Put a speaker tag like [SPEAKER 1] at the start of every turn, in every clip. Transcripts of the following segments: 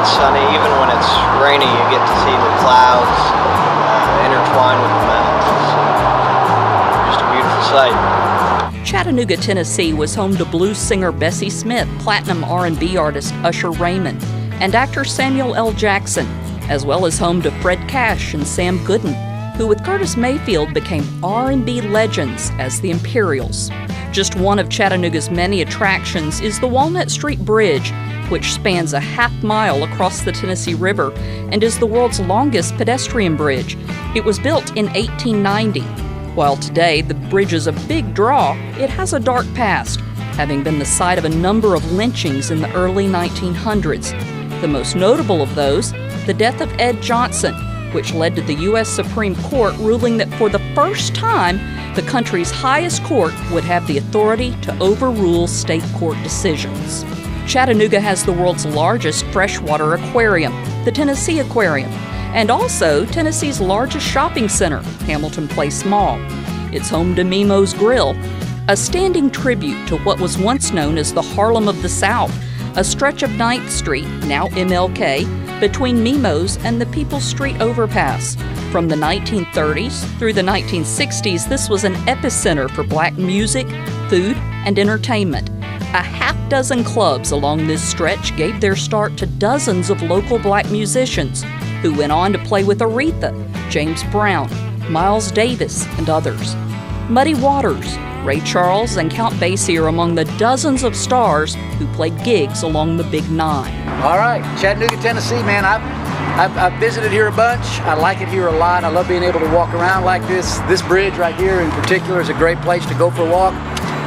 [SPEAKER 1] it's sunny. Even when it's rainy, you get to see the clouds intertwine with the mountains. Just a beautiful sight.
[SPEAKER 2] Chattanooga, Tennessee was home to blues singer Bessie Smith, platinum R&B artist Usher Raymond, and actor Samuel L. Jackson, as well as home to Fred Cash and Sam Gooden, who with Curtis Mayfield became R&B legends as the Imperials. Just one of Chattanooga's many attractions is the Walnut Street Bridge, which spans a half-mile across the Tennessee River and is the world's longest pedestrian bridge. It was built in 1890. While today the bridge is a big draw, it has a dark past, having been the site of a number of lynchings in the early 1900s. The most notable of those, the death of Ed Johnson, which led to the U.S. Supreme Court ruling that for the first time, the country's highest court would have the authority to overrule state court decisions. Chattanooga has the world's largest freshwater aquarium, the Tennessee Aquarium, and also Tennessee's largest shopping center, Hamilton Place Mall. It's home to Mimo's Grill, a standing tribute to what was once known as the Harlem of the South, a stretch of 9th Street, now MLK, between Mimo's and the People's Street overpass. From the 1930s through the 1960s, this was an epicenter for black music, food, and entertainment. A half-dozen clubs along this stretch gave their start to dozens of local black musicians who went on to play with Aretha, James Brown, Miles Davis, and others. Muddy Waters, Ray Charles, and Count Basie are among the dozens of stars who played gigs along the Big Nine.
[SPEAKER 3] All right, Chattanooga, Tennessee, man, I've visited here a bunch. I like it here a lot. I love being able to walk around like this. This bridge right here in particular is a great place to go for a walk.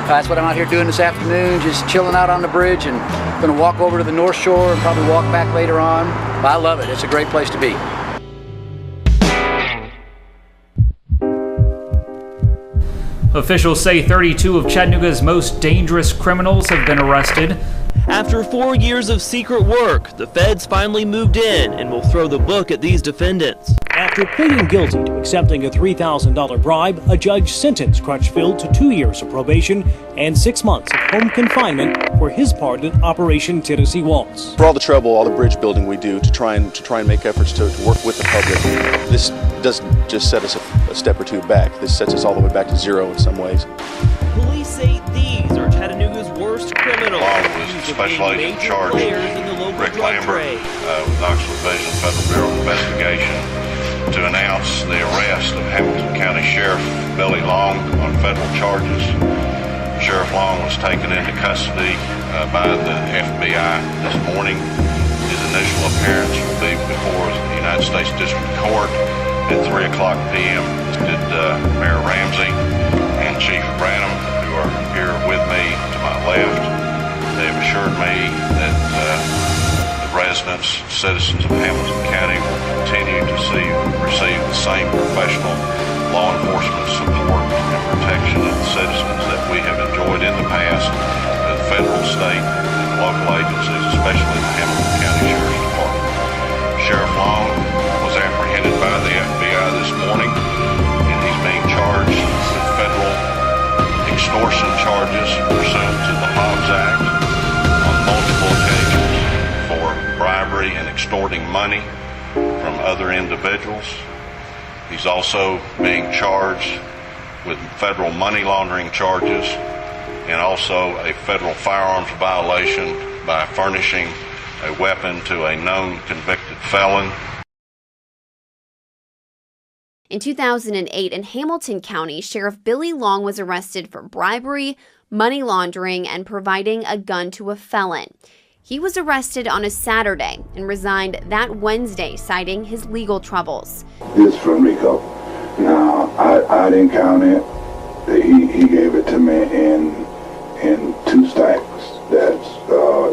[SPEAKER 3] That's what I'm out here doing this afternoon, just chilling out on the bridge, and gonna walk over to the North Shore and probably walk back later on. But I love it. It's a great place to be.
[SPEAKER 4] Officials say 32 of Chattanooga's most dangerous criminals have been arrested.
[SPEAKER 5] After 4 years of secret work, the feds finally moved in and will throw the book at these defendants.
[SPEAKER 6] After pleading guilty to accepting a $3,000 bribe, a judge sentenced Crutchfield to 2 years of probation and 6 months of home confinement for his part in Operation Tennessee Waltz.
[SPEAKER 7] For all the trouble, all the bridge building we do to try and make efforts to work with the public, this doesn't just set us a step or two back. This sets us all the way back to zero in some ways.
[SPEAKER 5] Police say these are Chattanooga's worst criminals.
[SPEAKER 8] Special Agent in Charge Rick Lambert with Knoxville Division Federal Bureau of Investigation to announce the arrest of Hamilton County Sheriff Billy Long on federal charges. Sheriff Long was taken into custody by the FBI this morning. His initial appearance will be before the United States District Court at 3 o'clock p.m. Did Mayor Ramsey and Chief Branham, who are here with me to my left. They have assured me that the residents, citizens of Hamilton County will continue to receive the same professional law enforcement support and protection of the citizens that we have enjoyed in the past at the federal, state, and local agencies, especially the Hamilton County Sheriff's Department. Sheriff Long was apprehended by the FBI this morning, and he's being charged with federal extortion charges pursuant to the Hobbs Act on multiple occasions for bribery and extorting money from other individuals. He's also being charged with federal money laundering charges and also a federal firearms violation by furnishing a weapon to a known convicted felon.
[SPEAKER 9] In 2008, in Hamilton County, Sheriff Billy Long was arrested for bribery, money laundering, and providing a gun to a felon. He was arrested on a Saturday and resigned that Wednesday, citing his legal troubles.
[SPEAKER 10] This from Rico. Now, I didn't count it. He gave it to me in 2 stacks. That's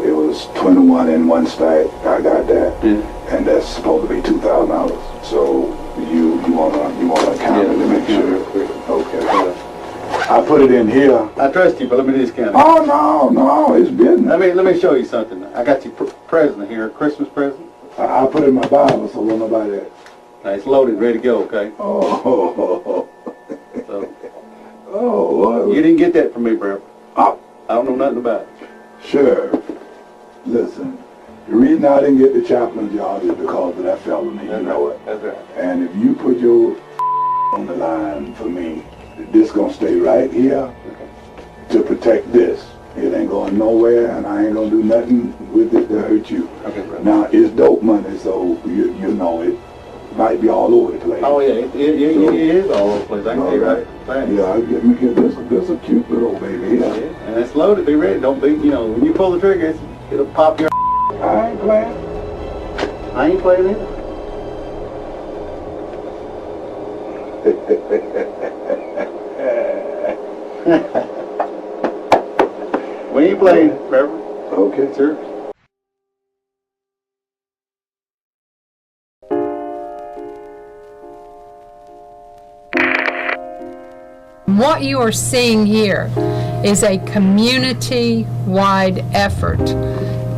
[SPEAKER 10] it was 21 in 1 stack. I got that, and that's supposed to be $2,000. So you wanna count it to make sure. Okay. I put it in here.
[SPEAKER 11] I trust you, but let me just count it.
[SPEAKER 10] Oh no, it's business.
[SPEAKER 11] Let me show you something. I got you present here, a Christmas present.
[SPEAKER 10] I put it in my Bible, so won't nobody.
[SPEAKER 11] It's loaded, ready to go. Okay.
[SPEAKER 10] Oh.
[SPEAKER 11] So,
[SPEAKER 10] oh.
[SPEAKER 11] You didn't get that from me, bro. I don't know nothing about it.
[SPEAKER 10] Sure. Listen, The reason I didn't get the chaplain's job is because of that felony, you know it.
[SPEAKER 11] That's right.
[SPEAKER 10] And if you put your on the line for me, this gonna stay right here to protect this. It ain't going nowhere, and I ain't gonna do nothing with it to hurt you.
[SPEAKER 11] Okay, bro.
[SPEAKER 10] Now, it's dope money, so you know it might be all over the place.
[SPEAKER 11] Oh yeah, it is all over the place. I can tell you right. Thanks.
[SPEAKER 10] Yeah, this a cute little baby here.
[SPEAKER 11] Yeah, and it's loaded. Be ready. Don't be, when you pull the trigger, it'll pop your.
[SPEAKER 10] I ain't playing.
[SPEAKER 11] I ain't playing either. We ain't playing, Trevor.
[SPEAKER 10] Okay, sir.
[SPEAKER 12] What you are seeing here is a community-wide effort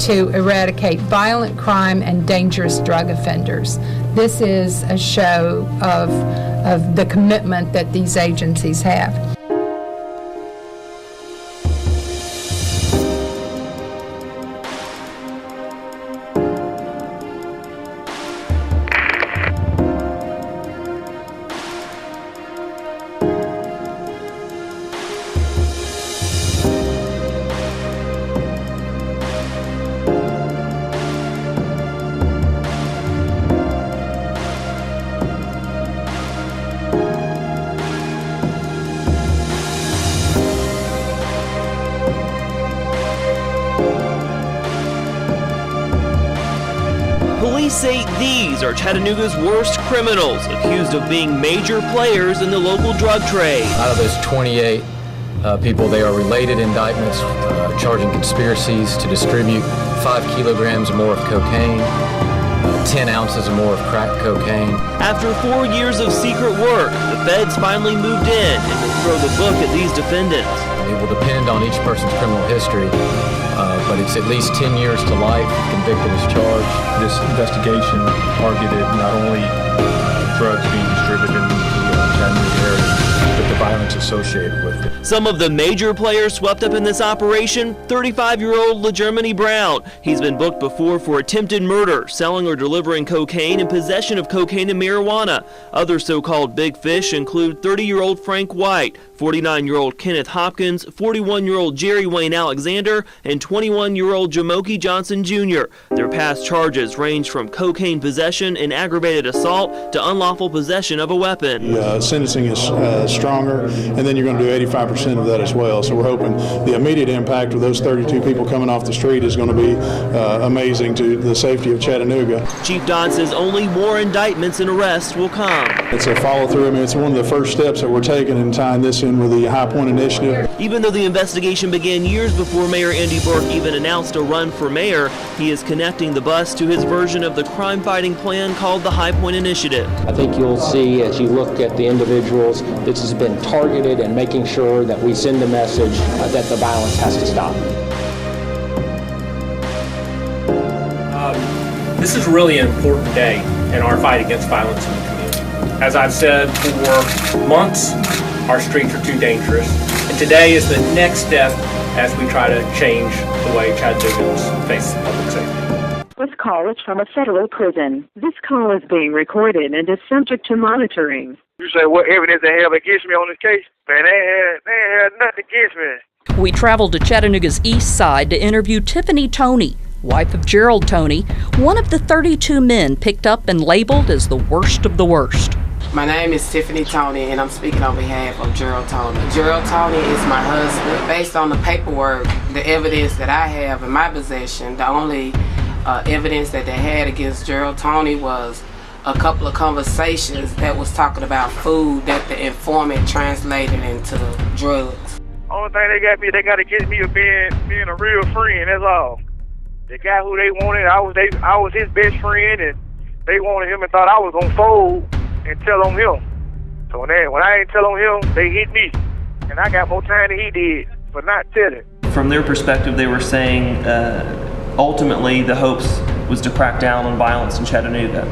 [SPEAKER 12] to eradicate violent crime and dangerous drug offenders. This is a show of the commitment that these agencies have.
[SPEAKER 5] Police say these are Chattanooga's worst criminals, accused of being major players in the local drug trade.
[SPEAKER 13] Out of those 28 people, they are related indictments charging conspiracies to distribute 5 kilograms or more of cocaine, 10 ounces or more of crack cocaine.
[SPEAKER 5] After 4 years of secret work, the feds finally moved in and will throw the book at these defendants.
[SPEAKER 13] It will depend on each person's criminal history, but it's at least 10 years to life, convicted as charged.
[SPEAKER 14] This investigation targeted not only drugs being distributed in the Chattanooga area, but the violence associated with it.
[SPEAKER 5] Some of the major players swept up in this operation: 35-year-old LaGermany Brown. He's been booked before for attempted murder, selling or delivering cocaine, and possession of cocaine and marijuana. Other so-called big fish include 30-year-old Frank White, 49-year-old Kenneth Hopkins, 41-year-old Jerry Wayne Alexander, and 21-year-old Jamoki Johnson Jr. Their past charges range from cocaine possession and aggravated assault to unlawful possession of a weapon.
[SPEAKER 14] Sentencing is stronger, and then you're going to do 85% of that as well. So we're hoping the immediate impact of those 32 people coming off the street is going to be amazing to the safety of Chattanooga.
[SPEAKER 5] Chief Dodd says only more indictments and arrests will come.
[SPEAKER 14] It's a follow-through. I mean, it's one of the first steps that we're taking in tying this in with the High Point Initiative.
[SPEAKER 5] Even though the investigation began years before Mayor Andy Burke even announced a run for mayor, he is connecting the bus to his version of the crime-fighting plan called the High Point Initiative.
[SPEAKER 15] I think you'll see, as you look at the individuals, this has been targeted and making sure that we send a message that the violence has to stop.
[SPEAKER 16] This is really an important day in our fight against violence in the community. As I've said for months, our streets are too dangerous, and today is the next step as we try to change the way Chattanoogans face public safety.
[SPEAKER 17] This call is from a federal prison. This call is being recorded and is subject to monitoring.
[SPEAKER 18] You say what evidence they have against me on this case? Man, they ain't had nothing against me.
[SPEAKER 2] We traveled to Chattanooga's east side to interview Tiffany Toney, wife of Gerald Toney, one of the 32 men picked up and labeled as the worst of the worst.
[SPEAKER 19] My name is Tiffany Toney, and I'm speaking on behalf of Gerald Toney. Gerald Toney is my husband. Based on the paperwork, the evidence that I have in my possession, the only evidence that they had against Gerald Toney was a couple of conversations that was talking about food that the informant translated into drugs.
[SPEAKER 18] Only thing they got against me is being a real friend. That's all. The guy who they wanted, I was his best friend, and they wanted him and thought I was gonna fold and tell on him. So when I ain't tell on him, they hit me, and I got more time than he did for not telling.
[SPEAKER 20] From their perspective, they were saying ultimately the hopes was to crack down on violence in Chattanooga.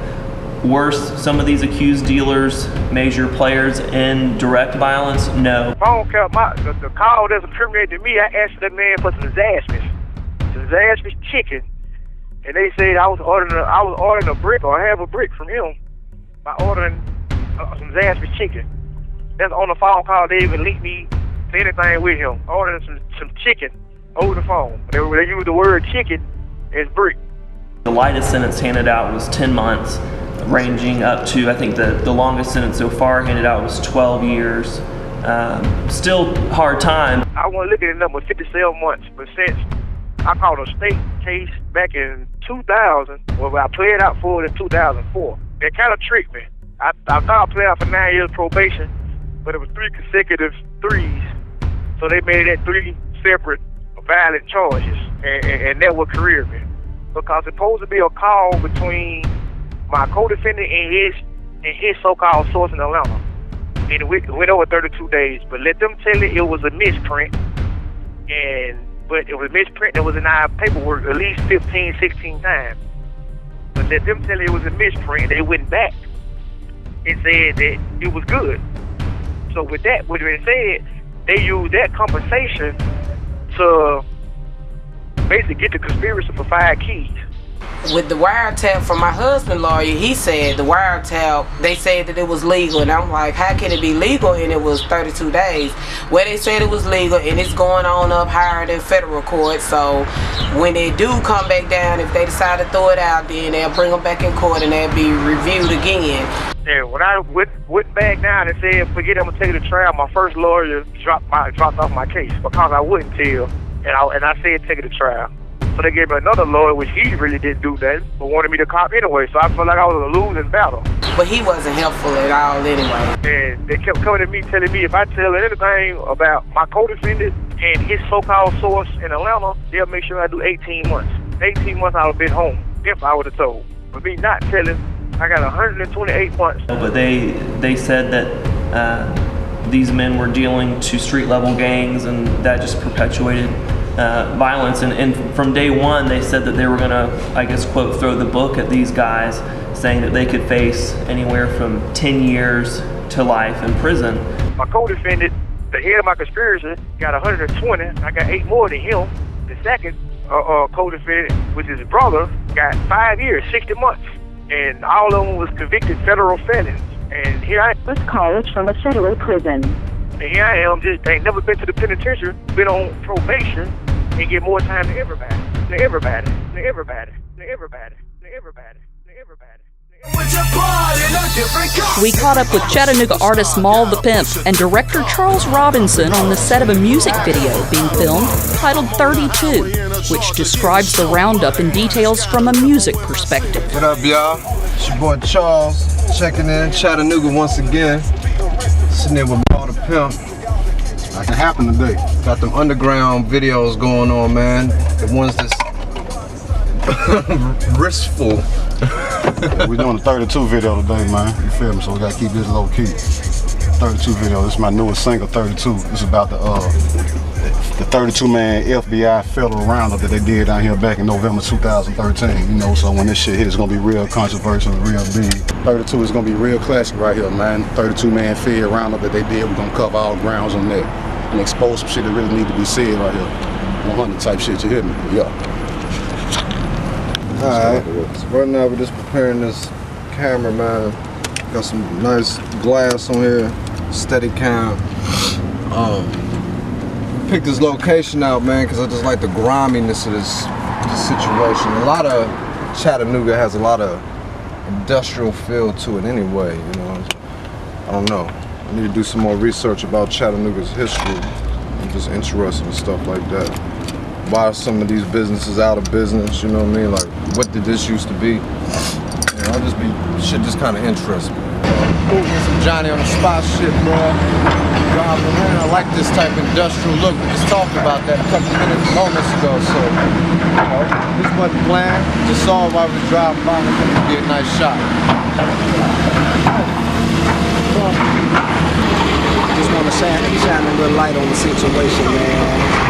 [SPEAKER 20] Worse, some of these accused dealers, major players in direct violence, no.
[SPEAKER 18] Phone call, the call that's incriminated to me, I asked that man for some disastrous chicken and they said I was ordering a brick or half a brick from him by ordering some Zaxby's chicken. That's on the phone call. They even linked me to anything with him. Ordering some chicken over the phone. They use the word chicken as brick.
[SPEAKER 20] The lightest sentence handed out was 10 months, ranging up to, I think the longest sentence so far handed out was 12 years. Still hard time.
[SPEAKER 18] I wasn't looking at the number 57 months, but since I caught a state case back in 2000, well, I played out for it in 2004. They kind of tricked me. I thought I played out for 9 years probation, but it was 3 consecutive threes. So they made that 3 separate violent charges, and that would career me. Because it's supposed to be a call between my co-defendant and his so-called source in Atlanta. And it went over 32 days, but let them tell it was a misprint. But it was a misprint that was in our paperwork at least 15, 16 times. But let them tell it was a misprint. They went back and said that it was good. So with that, what they said, they used that compensation to basically get the conspiracy for 5 keys.
[SPEAKER 19] With the wiretap from my husband's lawyer, he said the wiretap, they said that it was legal, and I'm like, how can it be legal and it was 32 days? Well, they said it was legal, and it's going on up higher than federal court, so when they do come back down, if they decide to throw it out, then they'll bring them back in court and they'll be reviewed again.
[SPEAKER 18] Yeah, when I went back down and said, forget I'm going to take it to trial, my first lawyer dropped off my case because I wouldn't tell, and I said take it to trial. So they gave me another lawyer, which he really didn't do nothing, but wanted me to cop anyway. So I felt like I was a losing battle.
[SPEAKER 19] But he wasn't helpful at all anyway.
[SPEAKER 18] And they kept coming to me, telling me if I tell anything about my co-defendant and his so-called source in Atlanta, they'll make sure I do 18 months. 18 months I would have been home if I would have told. But me not telling, I got 128 months.
[SPEAKER 20] But they said that these men were dealing to street-level gangs, and that just perpetuated violence, and from day one they said that they were gonna, I guess, quote, throw the book at these guys, saying that they could face anywhere from 10 years to life in prison.
[SPEAKER 18] My co-defendant, the head of my conspiracy, got 120. I got 8 more than him. The second co-defendant, which is his brother, got 5 years, 60 months, and all of them was convicted federal felons. And here I am.
[SPEAKER 17] This call is from a federal prison.
[SPEAKER 18] And here I am, just ain't never been to the penitentiary, been on probation, and get more time than everybody.
[SPEAKER 2] We caught up with Chattanooga artist Maul the Pimp and director Charles Robinson on the set of a music video being filmed titled 32, which describes the roundup in details from a music perspective.
[SPEAKER 21] What up, y'all? It's your boy Charles, checking in Chattanooga once again. Sitting there with Maul the Pimp. Like it happened today. Got them underground videos going on, man. The ones that's riskful.
[SPEAKER 11] We're doing the 32 video today, man. You feel me? So we gotta keep this low key. 32 video. This is my newest single, 32. This is about the 32-man FBI federal roundup that they did down here back in November 2013. You know, so when this shit hit, it's gonna be real controversial, real big. 32 is gonna be real classic right here, man. 32-man Fed roundup that they did. We're gonna cover all grounds on that and expose some shit that really need to be said right here. 100 type shit, you hear me? Yeah.
[SPEAKER 21] Alright, so right now we're just preparing this camera, man. Got some nice glass on here, steady cam. Picked this location out, man, because I just like the griminess of this situation. A lot of Chattanooga has a lot of industrial feel to it anyway, you know. I don't know. I need to do some more research about Chattanooga's history. I'm just interested in stuff like that. Why are some of these businesses out of business, you know what I mean? Like, what did this used to be? You know, shit just kind of interests me. Some Johnny on the spot shit, bro. Man, I like this type of industrial look. We just talked about that a couple moments ago, so, you know, this wasn't planned. Just saw it while we were driving by and it would be a nice shot.
[SPEAKER 22] Just want to shine a little light on the situation, man.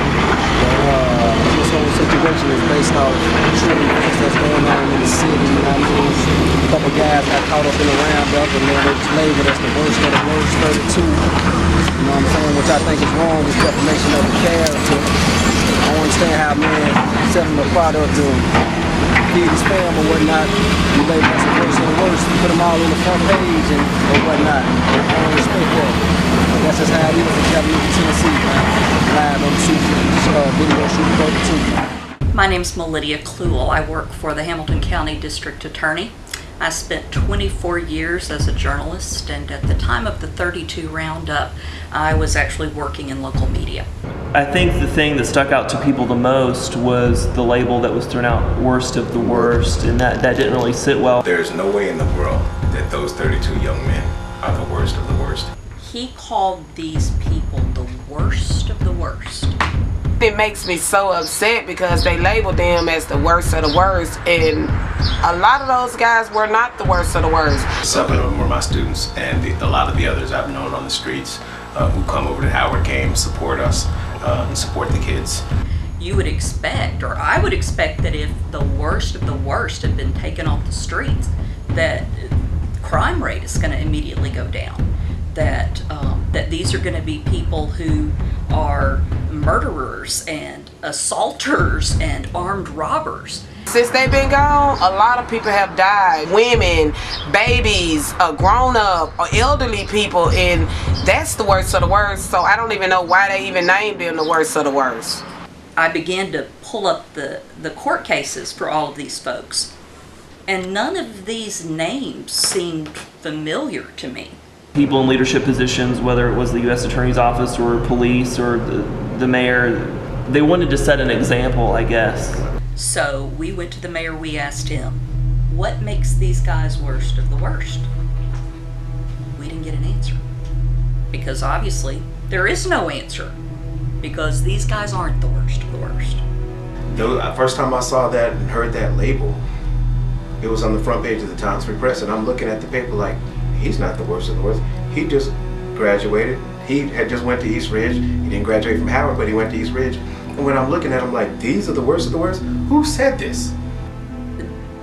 [SPEAKER 22] This whole situation is based off true events that's going on in the city. You know what I mean? A couple guys got caught up in the roundup and then they just labeled as the worst of the worst 32. You know what I'm saying? Which I think is wrong. It's defamation of the character. I don't understand how man setting the product to feed his fam or whatnot. You label us the worst of the worst, put them all on the front page and or whatnot. I don't respect that. That's just how it is in Chattanooga, Tennessee, man. Live on the video shoot 32.
[SPEAKER 2] My name's Melidia Kluel. I work for the Hamilton County District Attorney. I spent 24 years as a journalist, and at the time of the 32 roundup, I was actually working in local media.
[SPEAKER 20] I think the thing that stuck out to people the most was the label that was thrown out, worst of the worst, and that didn't really sit well.
[SPEAKER 1] There's no way in the world that those 32 young men are the worst of the worst.
[SPEAKER 2] He called these people the worst of the worst.
[SPEAKER 19] It makes me so upset because they labeled them as the worst of the worst, and a lot of those guys were not the worst of the worst.
[SPEAKER 1] Some of them were my students, and a lot of the others I've known on the streets who come over to Howard Game, support us, and support the kids.
[SPEAKER 2] You would expect, or I would expect, that if the worst of the worst had been taken off the streets, that crime rate is going to immediately go down. That these are going to be people who are murderers and assaulters and armed robbers.
[SPEAKER 19] Since they've been gone, a lot of people have died. Women, babies, grown-up, or elderly people, and that's the worst of the worst. So I don't even know why they even named them the worst of the worst.
[SPEAKER 2] I began to pull up the court cases for all of these folks, and none of these names seemed familiar to me.
[SPEAKER 20] People in leadership positions, whether it was the U.S. Attorney's Office or police or the mayor, they wanted to set an example, I guess.
[SPEAKER 2] So we went to the mayor, we asked him, what makes these guys worst of the worst? We didn't get an answer. Because obviously there is no answer. Because these guys aren't the worst of the worst.
[SPEAKER 3] The first time I saw that and heard that label, it was on the front page of the Times Free Press, and I'm looking at the paper like, he's not the worst of the worst. He just graduated. He had just went to East Ridge. He didn't graduate from Howard, but he went to East Ridge. And when I'm looking at him like, these are the worst of the worst? Who said this?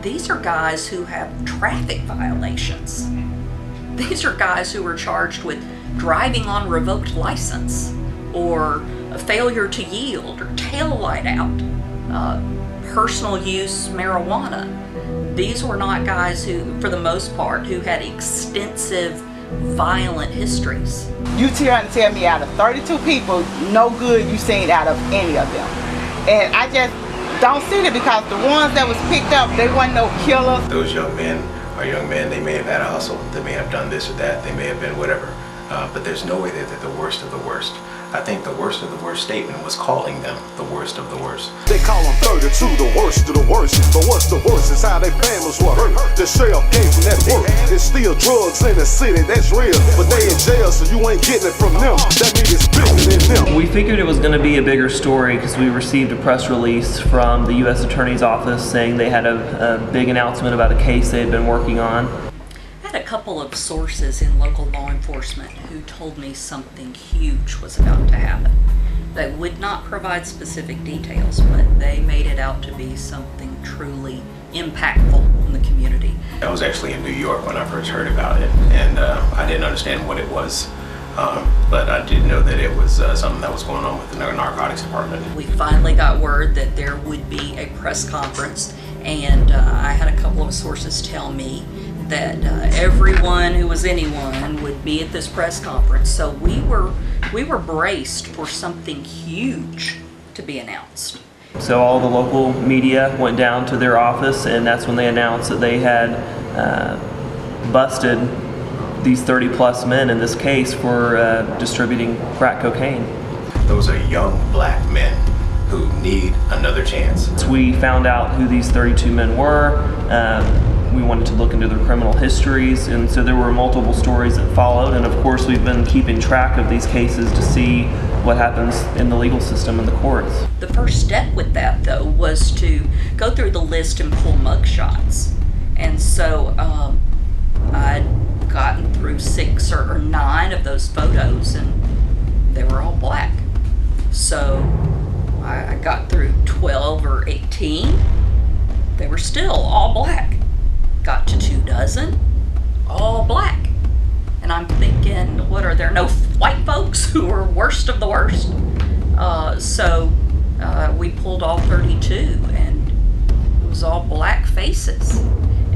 [SPEAKER 2] These are guys who have traffic violations. These are guys who are charged with driving on revoked license, or a failure to yield, or tail light out, personal use marijuana. These were not guys who, for the most part, who had extensive violent histories.
[SPEAKER 23] You trying to tell me out of 32 people, no good you seen out of any of them. And I just don't see it, because the ones that was picked up, they weren't no killers.
[SPEAKER 1] Those young men are young men. They may have had a hustle. They may have done this or that. They may have been whatever. But there's no way that they're the worst of the worst. I think the worst of the worst statement was calling them the worst of the worst.
[SPEAKER 24] They call them 32 the worst of the worst. But what's the worst is how their families were hurt. The sheriff gave them that work. It's still drugs in the city, that's real. But they in jail, so you ain't getting it from them. That means it's bigger than them.
[SPEAKER 20] We figured it was going to be a bigger story because we received a press release from the U.S. Attorney's Office saying they had a big announcement about a case they had been working on.
[SPEAKER 2] I had a couple of sources in local law enforcement who told me something huge was about to happen. They would not provide specific details, but they made it out to be something truly impactful in the community.
[SPEAKER 1] I was actually in New York when I first heard about it, and I didn't understand what it was, but I did know that it was something that was going on with the narcotics department.
[SPEAKER 2] We finally got word that there would be a press conference, and I had a couple of sources tell me that everyone who was anyone would be at this press conference. So we were braced for something huge to be announced.
[SPEAKER 20] So all the local media went down to their office, and that's when they announced that they had busted these 30-plus men in this case for distributing crack cocaine.
[SPEAKER 1] Those are young black men who need another chance.
[SPEAKER 20] So we found out who these 32 men were. We wanted to look into their criminal histories, and so there were multiple stories that followed, and of course we've been keeping track of these cases to see what happens in the legal system in the courts.
[SPEAKER 2] The first step with that, though, was to go through the list and pull mugshots. And so I'd gotten through 6 or 9 of those photos, and they were all black. So I got through 12 or 18. They were still all black. Got to 24, all black. And I'm thinking, what, are there no white folks who are worst of the worst? So we pulled all 32, and it was was all black faces,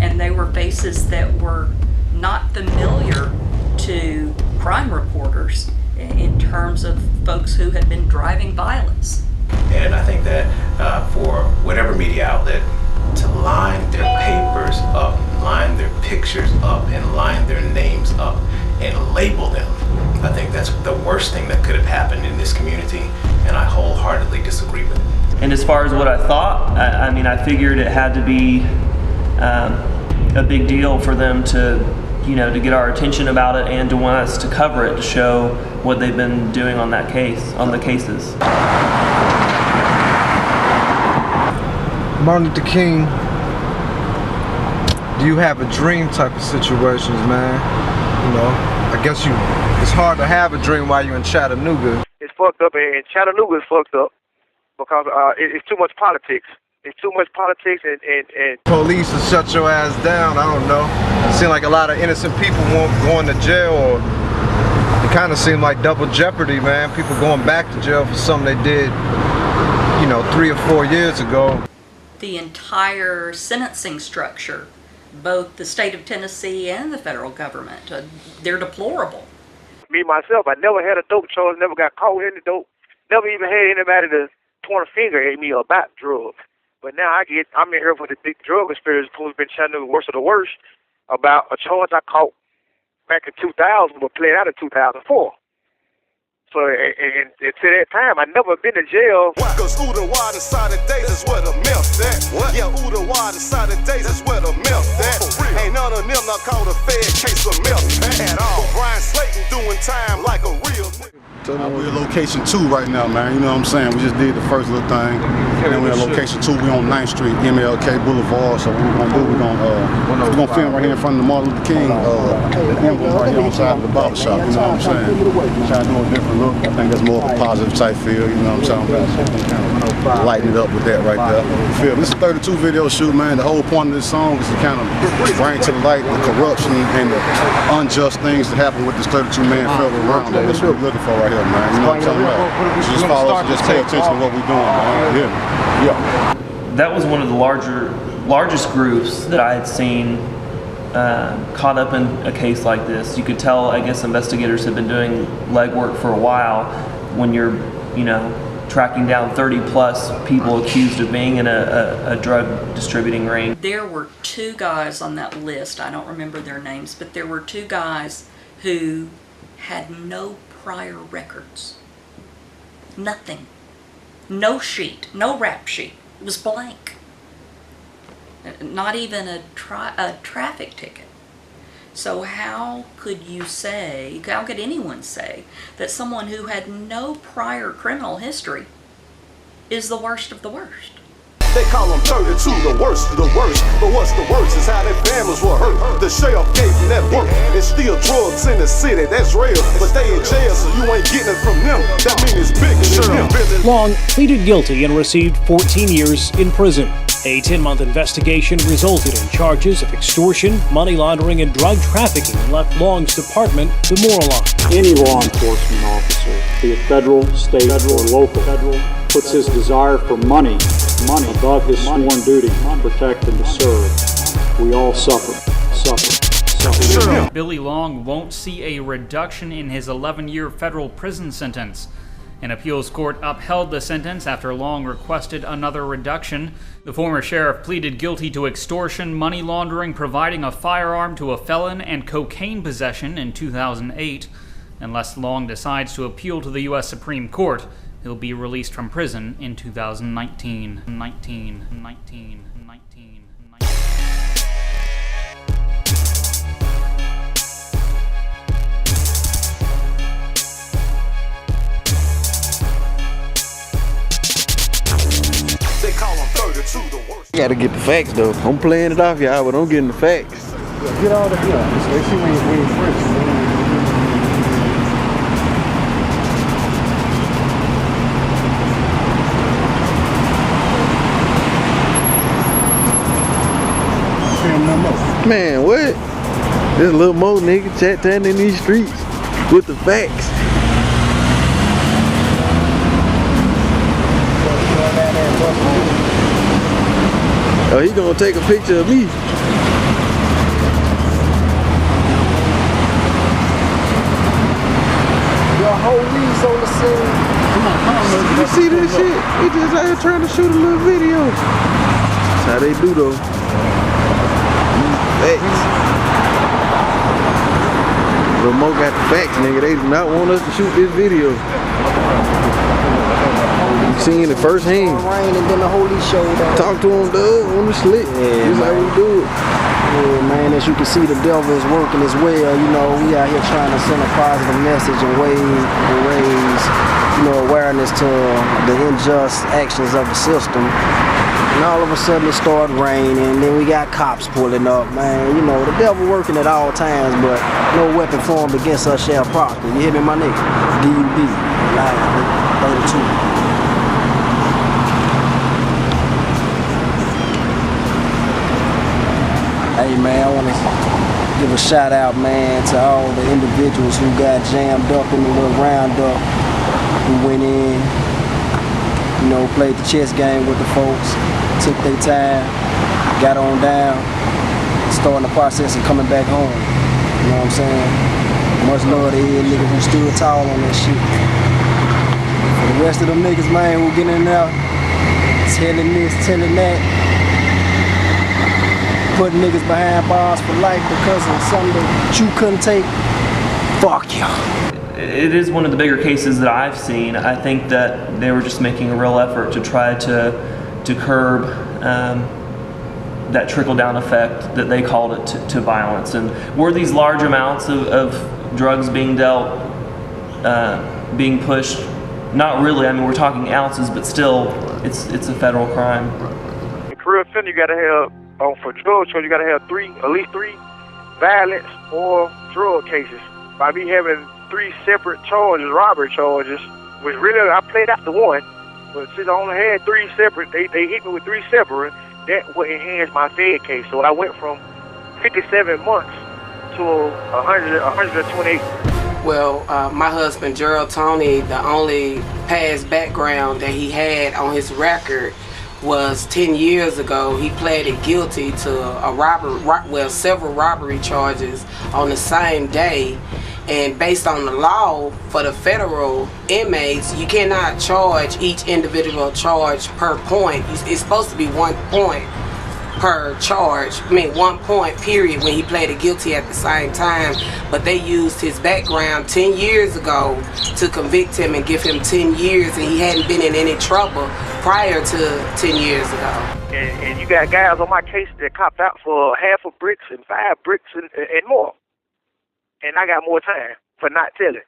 [SPEAKER 2] and they were faces that were not familiar to crime reporters in terms of folks who had been driving violence.
[SPEAKER 1] And I think that for whatever media outlet to line their papers up, line their pictures up, and line their names up and label them, I think that's the worst thing that could have happened in this community, and I wholeheartedly disagree with it.
[SPEAKER 20] And as far as what I thought, I mean, I figured it had to be a big deal for them to, you know, to get our attention about it and to want us to cover it, to show what they've been doing on that case, on the cases.
[SPEAKER 21] Martin Luther King, do you have a dream type of situations, man? You know, I guess it's hard to have a dream while you're in Chattanooga.
[SPEAKER 18] It's fucked up, and Chattanooga is fucked up because it's too much politics. It's too much politics and
[SPEAKER 21] Police will shut your ass down, I don't know. It seems like a lot of innocent people won't go into jail, or it kind of seemed like double jeopardy, man. People going back to jail for something they did, you know, 3 or 4 years ago.
[SPEAKER 2] The entire sentencing structure, both the state of Tennessee and the federal government, they're deplorable.
[SPEAKER 18] Me, myself, I never had a dope charge, never got caught in the dope, never even had anybody to point a finger at me about drugs. But now I'm in here for the big drug experience, who's been Chattanooga worst of the worst, about a charge I caught back in 2000, but played out in 2004. So, and to that time, I never been to jail.
[SPEAKER 24] Cause who the wide inside the days is where the meth at. What? Yeah, who the wide inside the days is where the meth at. Ain't none of them not called a fed case of meth at all. But Brian Slayton doing time like a real nigga.
[SPEAKER 11] We're at location 2 right now, man. You know what I'm saying? We just did the first little thing. And then we're at location 2. We on 9th Street, MLK Boulevard. So what we're gonna do, we're gonna film right here in front of the Martin Luther King emblem right here on the side of the barber shop. You know what I'm saying? Trying to do a different look. I think that's more of a positive type feel. You know what I'm talking about? Lighten it up with that right there. Feel this is a 32 video shoot, man. The whole point of this song is to kind of bring to the light the corruption and the unjust things that happen with this 32-man federal roundup. That's what we're looking for right here. Man, you know what I'm talking about? Just follow us, just pay attention to what we're doing, man. Yeah.
[SPEAKER 20] That was one of the largest groups that I had seen caught up in a case like this. You could tell, I guess, investigators have been doing legwork for a while when you're, you know, tracking down 30 plus people accused of being in a drug distributing ring.
[SPEAKER 2] There were 2 guys on that list, I don't remember their names, but there were 2 guys who had no prior records. Nothing. No sheet, no rap sheet. It was blank. Not even a traffic ticket. So how could anyone say that someone who had no prior criminal history is the worst of the worst?
[SPEAKER 24] They call them 32, the worst of the worst. But what's the worst is how their families were hurt. The sheriff gave them that work. It's still drugs in the city, that's real. But they in jail, so you ain't getting it from them. That means it's bigger than them.
[SPEAKER 4] Long pleaded guilty and received 14 years in prison. A 10-month investigation resulted in charges of extortion, money laundering, and drug trafficking and left Long's department demoralized.
[SPEAKER 6] Any law enforcement officer, be it federal, state, or local, puts his desire for money above his sworn duty to protect and to serve. We all suffer.
[SPEAKER 7] Billy Long won't see a reduction in his 11-year federal prison sentence. An appeals court upheld the sentence after Long requested another reduction. The former sheriff pleaded guilty to extortion, money laundering, providing a firearm to a felon, and cocaine possession in 2008. Unless Long decides to appeal to the U.S. Supreme Court, he'll be released from prison in 2019.
[SPEAKER 24] They call them 32, the worst.
[SPEAKER 8] I gotta get the facts though. I'm playing it off, y'all, but I'm getting the facts.
[SPEAKER 11] Get all the they see when you're French.
[SPEAKER 8] Man, what? There's a little more nigga chatting in these streets with the facts. Oh, he gonna take a picture of me.
[SPEAKER 22] Your police on the scene.
[SPEAKER 8] You see that shit? He just out here trying to shoot a little video. That's how they do though. Facts. Lil Mo got the facts, nigga. They do not want us to shoot this video. You seen it firsthand.
[SPEAKER 22] Rain and then the holy show.
[SPEAKER 8] Talk to him, dog, on the slick. Yeah, this how we do it.
[SPEAKER 22] Yeah, man, as you can see, the devil is working as well. You know, we out here trying to send a positive message and raise, you know, awareness to the unjust actions of the system. And all of a sudden it started raining, and then we got cops pulling up, man. You know, the devil working at all times, but no weapon formed against us shall prosper. You hear me, my nigga? DUB, live, 32. Hey man, I want to give a shout out, man, to all the individuals who got jammed up in the little roundup, who went in, you know, played the chess game with the folks, took their time, got on down, starting the process of coming back home. You know what I'm saying? Much love to every nigga who stood tall on that shit. For the rest of them niggas, man, who get in there, telling this, telling that, putting niggas behind bars for life because of something that you couldn't take, fuck you.
[SPEAKER 20] It is one of the bigger cases that I've seen. I think that they were just making a real effort to try to curb that trickle-down effect that they called it to violence. And were these large amounts of drugs being dealt, being pushed? Not really. I mean, we're talking ounces, but still, it's a federal crime.
[SPEAKER 18] In career offender, you gotta have, for drug charge, you gotta have at least three violence or drug cases. By me having 3 separate charges, robbery charges, which really I played out the one, but since I only had 3 separate, they hit me with 3 separate. That would enhance my Fed case. So I went from 57 months to 128.
[SPEAKER 19] Well, my husband, Gerald Tony, the only past background that he had on his record was 10 years ago. He pleaded guilty to several robbery charges on the same day. And based on the law for the federal inmates, you cannot charge each individual charge per point. It's supposed to be 1 point per charge. 1 point period when he pleaded guilty at the same time. But they used his background 10 years ago to convict him and give him 10 years, and he hadn't been in any trouble prior to 10 years ago.
[SPEAKER 18] And you got guys on my case that copped out for half a bricks and 5 bricks and more. And I got more time for not telling.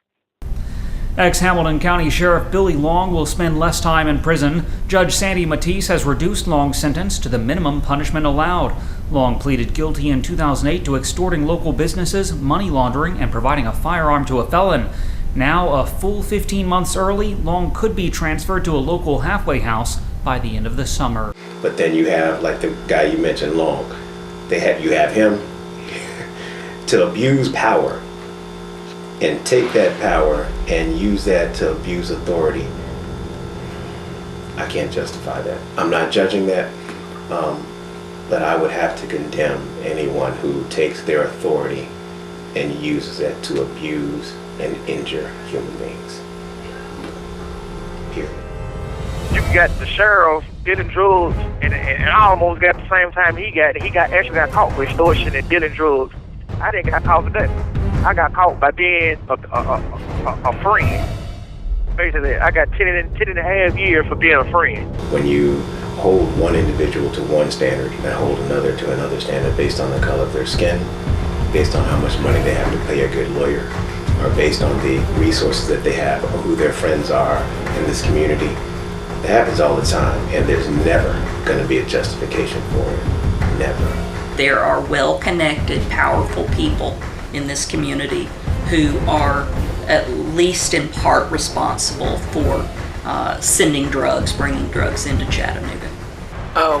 [SPEAKER 7] Ex-Hamilton County Sheriff Billy Long will spend less time in prison. Judge Sandy Matisse has reduced Long's sentence to the minimum punishment allowed. Long pleaded guilty in 2008 to extorting local businesses, money laundering, and providing a firearm to a felon. Now, a full 15 months early, Long could be transferred to a local halfway house by the end of the summer.
[SPEAKER 1] But then you have, like the guy you mentioned, Long. You have him to abuse power and take that power and use that to abuse authority. I can't justify that. I'm not judging that, but I would have to condemn anyone who takes their authority and uses that to abuse and injure human beings. Period.
[SPEAKER 18] You got the sheriff dealing drugs, and I almost got the same time he got actually got caught for extortion and dealing drugs. I didn't get caught for that. I got caught by being a friend. Basically, I got 10 and a half years for being a friend.
[SPEAKER 1] When you hold one individual to one standard and hold another to another standard based on the color of their skin, based on how much money they have to pay a good lawyer, or based on the resources that they have or who their friends are in this community, it happens all the time, and there's never going to be a justification for it. Never.
[SPEAKER 2] There are well-connected, powerful people in this community who are at least in part responsible for sending drugs, bringing drugs into Chattanooga.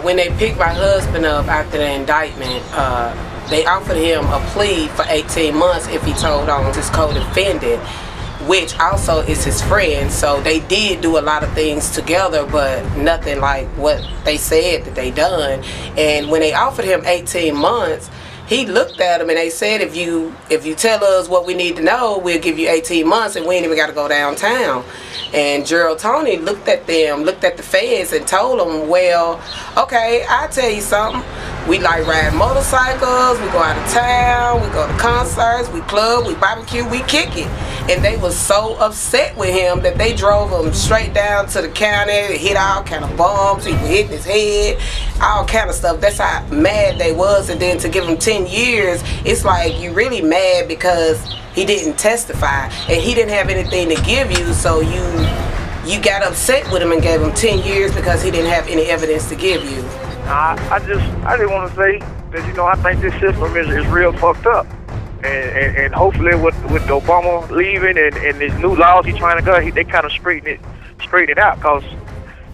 [SPEAKER 19] When they picked my husband up after the indictment, they offered him a plea for 18 months if he told on his co-defendant. which also is his friend. So they did do a lot of things together, but nothing like what they said that they done. And when they offered him 18 months, he looked at them and they said, if you tell us what we need to know, we'll give you 18 months and we ain't even got to go downtown. And Gerald Tony looked at them, looked at the feds and told them, well, okay, I'll tell you something. We like ride motorcycles, we go out of town, we go to concerts, we club, we barbecue, we kick it. And they was so upset with him that they drove him straight down to the county, hit all kind of bombs, he was hitting his head, all kind of stuff. That's how mad they was. And then to give him 10 years, it's like you really mad because he didn't testify and he didn't have anything to give you, so you got upset with him and gave him 10 years because he didn't have any evidence to give you.
[SPEAKER 18] I just want to say that, I think this system is real fucked up. And hopefully with Obama leaving and these new laws he's trying to go, they kind of straighten it out, because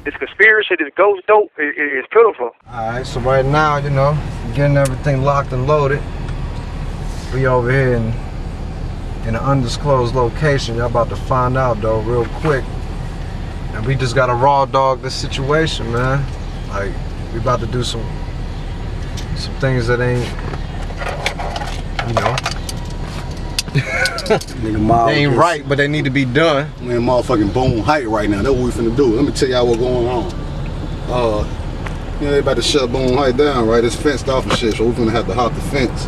[SPEAKER 18] this conspiracy, this ghost dope is pitiful.
[SPEAKER 21] Alright, so right now, getting everything locked and loaded. We over here in an undisclosed location. Y'all about to find out though real quick. And we just gotta raw dog this situation, man. Like, we about to do some things that ain't, they ain't right, but they need to be done.
[SPEAKER 11] We're in motherfucking Boone Height right now. That's what we finna do. Let me tell y'all what's going on. They about to shut Boone Height down, right? It's fenced off and shit, so we're finna have to hop the fence.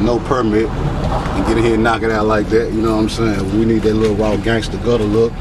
[SPEAKER 11] No permit. And get in here and knock it out like that, you know what I'm saying? We need that little raw gangster gutter look.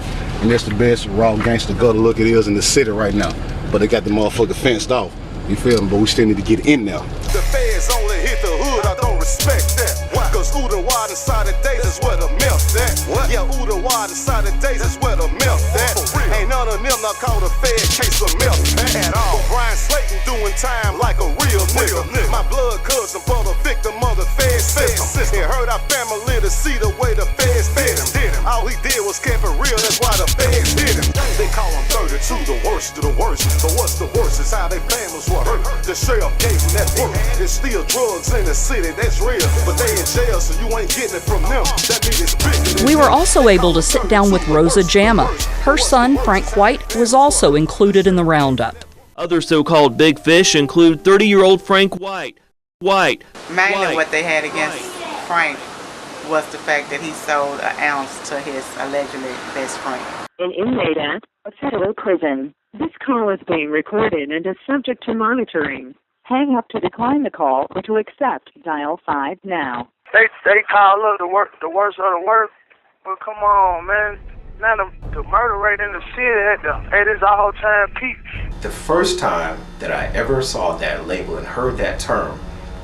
[SPEAKER 11] And that's the best raw gangster gutter look it is in the city right now. But they got the motherfucker fenced off. You feel me? But we still need to get in there.
[SPEAKER 24] The feds only hit the hood, I don't respect that. Why? Cause who the wide inside the days is where the milk that. What? Yeah, who the wide inside the days is where the milk that. Ain't none of them not called a fed case of milk at all. But Brian Slayton doing time like a real nigga. My blood cousin, brother, victim of the fed system. It hurt our family to see the way the feds did him. All he did was keep it real, that's why the feds did him. They call him 32, the worst of the worst. But what's the worst is how they families were hurt. The sheriff gave him that work. There's still drugs in the city, that's real. But they in jail, so you ain't getting it from them. That means it's bigger.
[SPEAKER 2] We were also able to sit down with Rosa Jama. Her son, Frank White, was also included in the roundup.
[SPEAKER 5] Other so-called big fish include 30-year-old Frank White.
[SPEAKER 23] Mainly what they had against Frank was the fact that he sold an ounce to his allegedly best friend.
[SPEAKER 17] An inmate at a federal prison. This call is being recorded and is subject to monitoring. Hang up to decline the call or to accept. Dial 5 now.
[SPEAKER 18] They call up the worst of the worst. But come on, man. Now the murder rate in the city at its all-time peak.
[SPEAKER 1] The first time that I ever saw that label and heard that term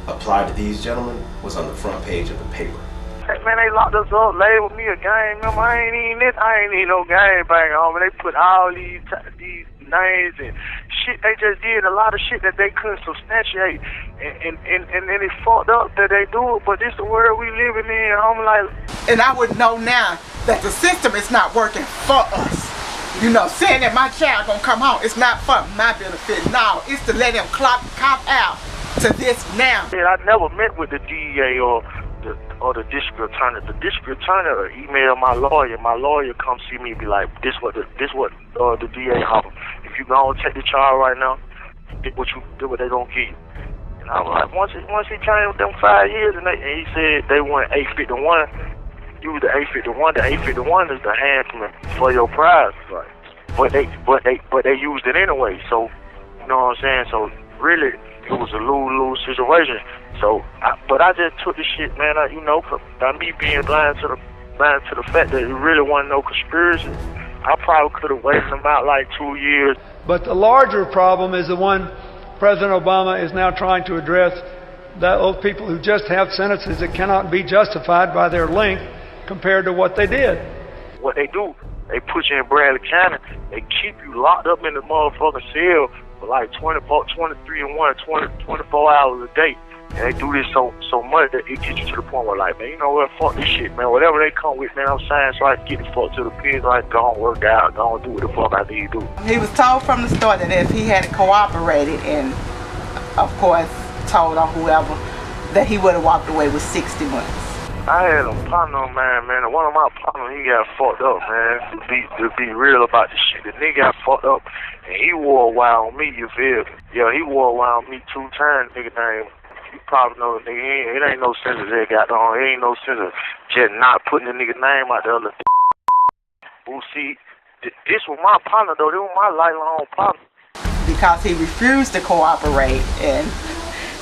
[SPEAKER 1] applied to these gentlemen was on the front page of the paper.
[SPEAKER 18] Hey, man, they locked us up, labeled me a gang member. I ain't even no gang banger, homie. They put all these names and shit. They just did a lot of shit that they couldn't substantiate, and it's fucked up that they do it. But this the world we living in, homie. Like,
[SPEAKER 23] and I would know now that the system is not working for us. Saying that my child gonna come home, it's not for my benefit. No, it's to let him cop out to this now.
[SPEAKER 18] I never met with the DEA or the district attorney. The district attorney emailed my lawyer. My lawyer come see me and be like, this what the DA offer. If you gonna take the charge right now, do what they gonna give you. And I was like, once he came with them 5 years, and he said they want 851. Use the 851. The 851 is the enhancement for your prize, right? But they used it anyway. So you know what I'm saying. So really, it was a lose-lose situation. So, but I just took the shit, man. By me being blind to the fact that it really wasn't no conspiracy, I probably could have waited them out like 2 years.
[SPEAKER 9] But the larger problem is the one President Obama is now trying to address. Those people who just have sentences that cannot be justified by their length compared to what they did.
[SPEAKER 18] What they do, they put you in Bradley County. They keep you locked up in the motherfucking cell for like 24 hours a day. And they do this so much that it gets you to the point where, like, man, you know what, fuck this shit, man. Whatever they come with, man, I'm saying, so I can get the fuck to the pen, so I can go and work out, go and do what the fuck I need to do.
[SPEAKER 23] He was told from the start that if he had cooperated and, of course, told on whoever, that he would have walked away with 60 months.
[SPEAKER 18] I had a partner of mine, man, and one of my partners, he got fucked up, man. To be real about this shit, the nigga got fucked up, and he wore a while on me, you feel me? Yeah, he wore a while on me 2 times, nigga name. You probably know the nigga, it ain't no sense of that got on. It ain't no sense of just not putting the nigga name out there. Well, see, this was my partner, though. This was my lifelong partner.
[SPEAKER 23] Because he refused to cooperate, and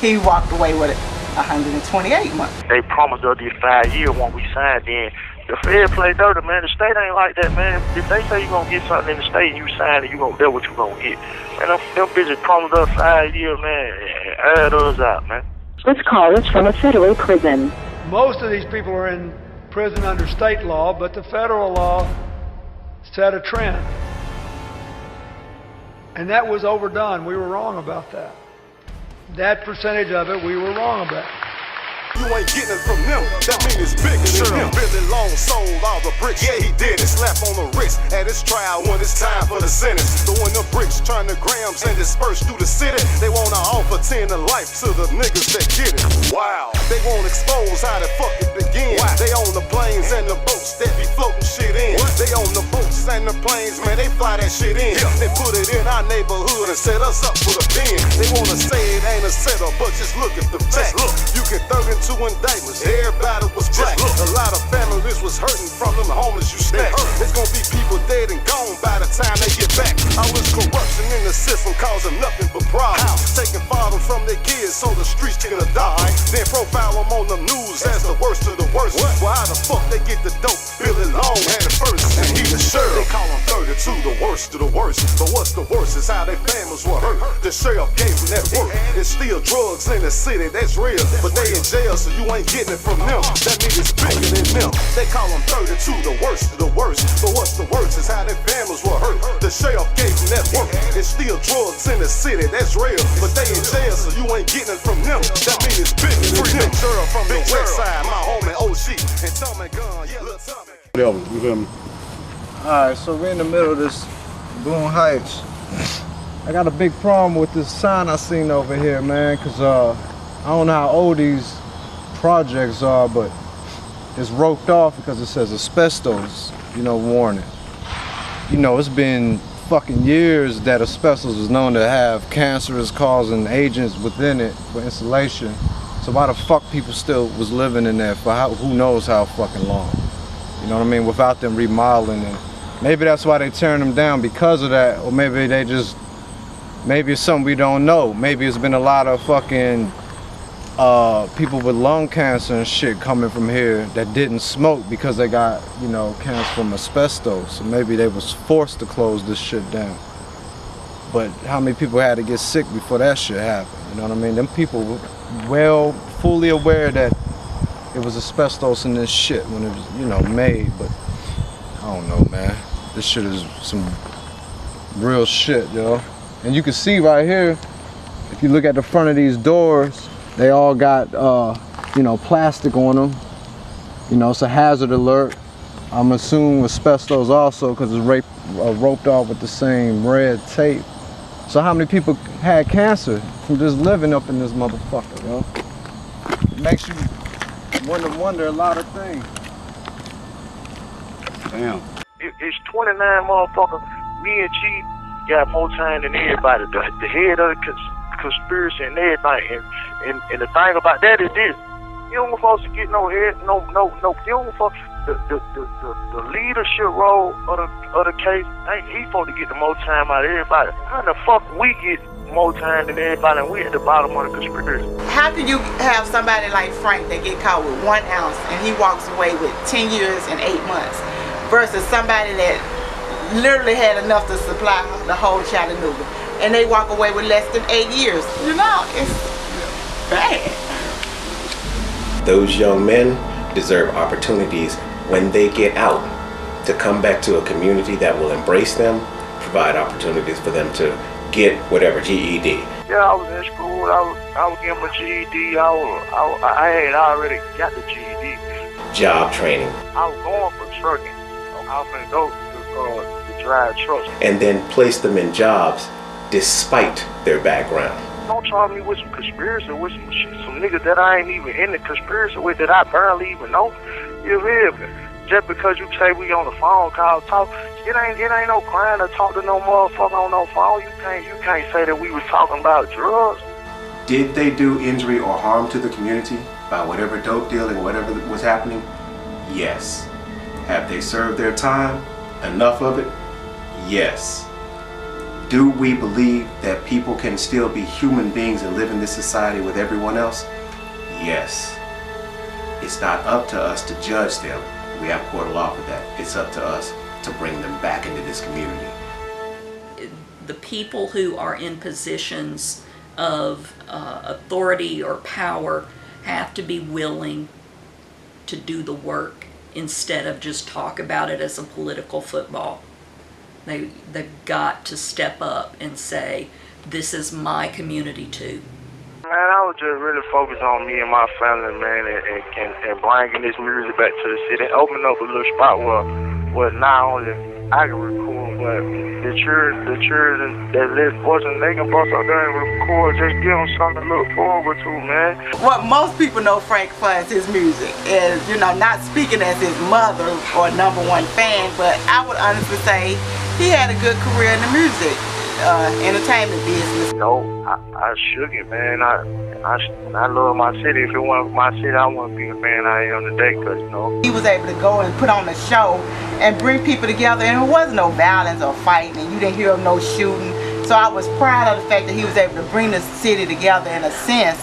[SPEAKER 23] he walked away with 128 months.
[SPEAKER 18] They promised us these 5 years when we signed in. The Fed play dirty, man. The state ain't like that, man. If they say you gonna get something in the state and you sign it, that's what you gonna get. Man, them bitches promised us 5 years, man, and add us out, man.
[SPEAKER 17] This call is from a federal prison.
[SPEAKER 9] Most of these people are in prison under state law, but the federal law set a trend. And that was overdone. We were wrong about that. That percentage of it, we were wrong about.
[SPEAKER 24] You ain't getting it from them, that mean it's bigger than him. Billy Long sold all the bricks, yeah he did it. Slap on the wrist at his trial when it's time for the sentence. Throwing the bricks, trying to grams and disperse through the city. They wanna offer 10 to life to the niggas that get it. Wow, they won't expose how the fuck it begin. They own the planes and the boats that be floating shit in. They own the boats and the planes, man, they fly that shit in. They put it in our neighborhood and set us up for the pen. They wanna say it ain't a setup, but just look at the facts. You can throw in 2 indictments, everybody was black. A lot of families was hurting from them homeless you stack. There's gonna be people dead and gone by the time they get back. All this corruption in the system causing nothing but problems. Taking fathers from their kids so the streets can adopt. Then profile them on the news as the worst of the worst. Well, how the fuck they get the dope? Billy Long had it first, and he the sheriff. They call him 32, the worst of the worst. But what's the worst is how their families were hurt. The sheriff gave them that work. It's still drugs in the city, that's real. But they in jail, so you ain't getting it from them. That nigga's bigger than them. They call him 32, the worst of the worst. But what's the worst is how their families were hurt. The sheriff gave them that work. It's still drugs in the city, that's real. But they in jail, so you ain't getting it from them. That mean it's bigger than them. Big Sheriff from the west side, my homie OG. And Tommy Gun, yeah, little Tommy.
[SPEAKER 21] You feel me? Alright, so we're in the middle of this Boone Heights. I got a big problem with this sign I seen over here, man, cause I don't know how old these projects are, but it's roped off because it says asbestos, warning. It's been fucking years that asbestos is known to have cancerous causing agents within it for insulation. So why the fuck people still was living in there for who knows how fucking long? You know what I mean? Without them remodeling it. Maybe that's why they turned them down because of that, or maybe maybe it's something we don't know. Maybe it's been a lot of fucking people with lung cancer and shit coming from here that didn't smoke because they got, cancer from asbestos. So maybe they was forced to close this shit down. But how many people had to get sick before that shit happened? You know what I mean? Them people were fully aware that it was asbestos in this shit when it was, made, but I don't know, man. This shit is some real shit, yo. And you can see right here, if you look at the front of these doors, they all got, plastic on them. It's a hazard alert. I'm assuming asbestos also because it's roped off with the same red tape. So how many people had cancer from just living up in this motherfucker, yo? It makes you wonder a lot of things. Damn.
[SPEAKER 18] It's 29 motherfuckers. Me and Chief got more time than everybody. The head of the conspiracy and everything. And the thing about that is this. You don't want folks to get no head, no. You don't want folks. The leadership role of the case, he supposed to get the most time out of everybody. How the fuck we get more time than everybody and we at the bottom of the conspiracy?
[SPEAKER 23] How can you have somebody like Frank that get caught with 1 ounce and he walks away with 10 years and 8 months versus somebody that literally had enough to supply the whole Chattanooga and they walk away with less than 8 years? It's bad.
[SPEAKER 1] Those young men deserve opportunities when they get out to come back to a community that will embrace them, provide opportunities for them to get whatever GED.
[SPEAKER 18] Yeah, I was in school. I was getting my GED. I had already got the GED.
[SPEAKER 1] Job training.
[SPEAKER 18] I was going for trucking. I was going to go to drive trucks.
[SPEAKER 1] And then place them in jobs despite their background.
[SPEAKER 18] Don't charge me with some conspiracy with some shit, some niggas that I ain't even in the conspiracy with, that I barely even know. You feel me? Just because you say we on the phone call talk, it ain't no crime to talk to no motherfucker on no phone. You can't say that we was talking about drugs.
[SPEAKER 3] Did they do injury or harm to the community by whatever dope dealing, whatever was happening? Yes. Have they served their time? Enough of it? Yes. Do we believe that people can still be human beings and live in this society with everyone else? Yes. It's not up to us to judge them. We have court of law for that. It's up to us to bring them back into this community.
[SPEAKER 2] The people who are in positions of authority or power have to be willing to do the work instead of just talk about it as a political football. They've got to step up and say, this is my community too.
[SPEAKER 18] Man, I was just really focused on me and my family, man, and bringing this music back to the city, opening up a little spot where not only I can record, but the children that live fortunate, they can bust up there and record, just give them something to look forward to, man.
[SPEAKER 23] What most people know Frank for is his music, is, you know, not speaking as his mother or #1 fan, but I would honestly say he had a good career in the music, entertainment business.
[SPEAKER 18] No, I shook it, man. I love my city. If it wasn't my city, I wouldn't be the man I am today, because, you know.
[SPEAKER 23] He was able to go and put on a show and bring people together, and there was no violence or fighting, and you didn't hear of no shooting. So I was proud of the fact that he was able to bring the city together in a sense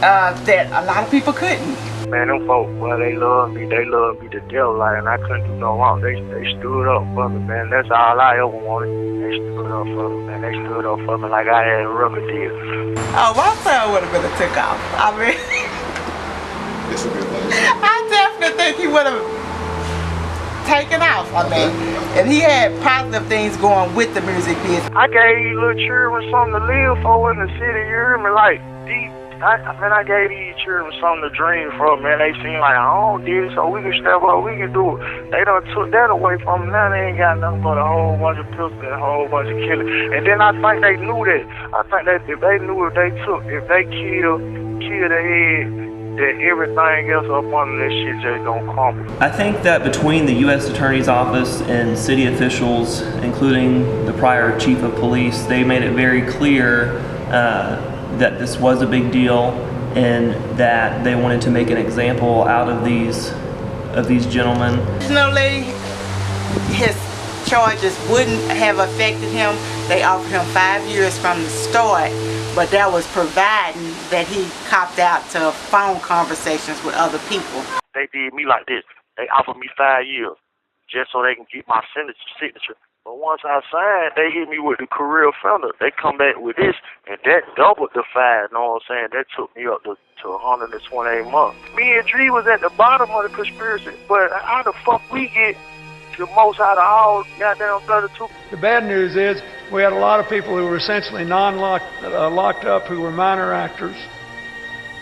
[SPEAKER 23] that a lot of people couldn't.
[SPEAKER 18] Man, them folks, well, they love me to death, like, and I couldn't do no wrong. They stood up for me, man. That's all I ever wanted. They stood up for me, man. They stood up for me like I had a record deal.
[SPEAKER 23] Oh, my son would have been a took off. I mean,
[SPEAKER 11] It's a good place.
[SPEAKER 23] I definitely think he would have taken off. I mean, and he had positive things going with the music business.
[SPEAKER 18] I gave these little children something to live for in the city, you hear me? Like, I gave these children something to dream from, man. They seem like, I don't do it, so we can step up, we can do it. They done took that away from them. Now they ain't got nothing but a whole bunch of pistols and a whole bunch of killing. And then I think they knew that. I think that if they knew if they killed their head, that everything else up under this shit just gonna crumble.
[SPEAKER 20] I think that between the U.S. Attorney's Office and city officials, including the prior chief of police, they made it very clear that this was a big deal and that they wanted to make an example out of these gentlemen.
[SPEAKER 23] Originally, his charges wouldn't have affected him. They offered him 5 years from the start, but that was providing that he copped out to phone conversations with other people.
[SPEAKER 18] They did me like this. They offered me 5 years just so they can get my signature. But once I signed, they hit me with the career offender. They come back with this, and that doubled the 5, you know what I'm saying? That took me up to 128 months. Me and Tree was at the bottom of the conspiracy, but how the fuck we get the most out of all goddamn 32?
[SPEAKER 9] The bad news is we had a lot of people who were essentially locked up who were minor actors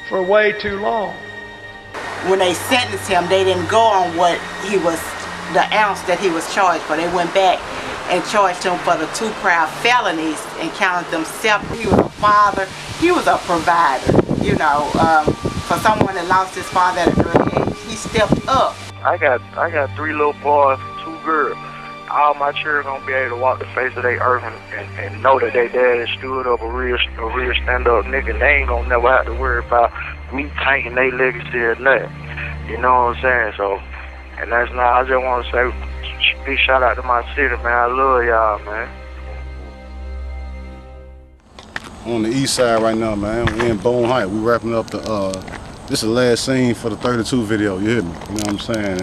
[SPEAKER 9] for way too long.
[SPEAKER 23] When they sentenced him, they didn't go on what he was, the ounce that he was charged for. They went back and charged him for the 2 prior felonies and counted them separate. He was a father. He was a provider. You know, for someone that lost his father at an early age, he stepped up.
[SPEAKER 18] I got 3 little boys, 2 girls. All my children gonna be able to walk the face of their earth and know that their dad stood up a real stand-up nigga. They ain't gonna never have to worry about me tainting their legacy or nothing. You know what I'm saying? So, and that's not. I just want to say, big shout out to my city, man. I love y'all, man.
[SPEAKER 11] On the east side right now, man. We in Bone Heights. We wrapping up the. This is the last scene for the 32 video. You hear me? You know what I'm saying?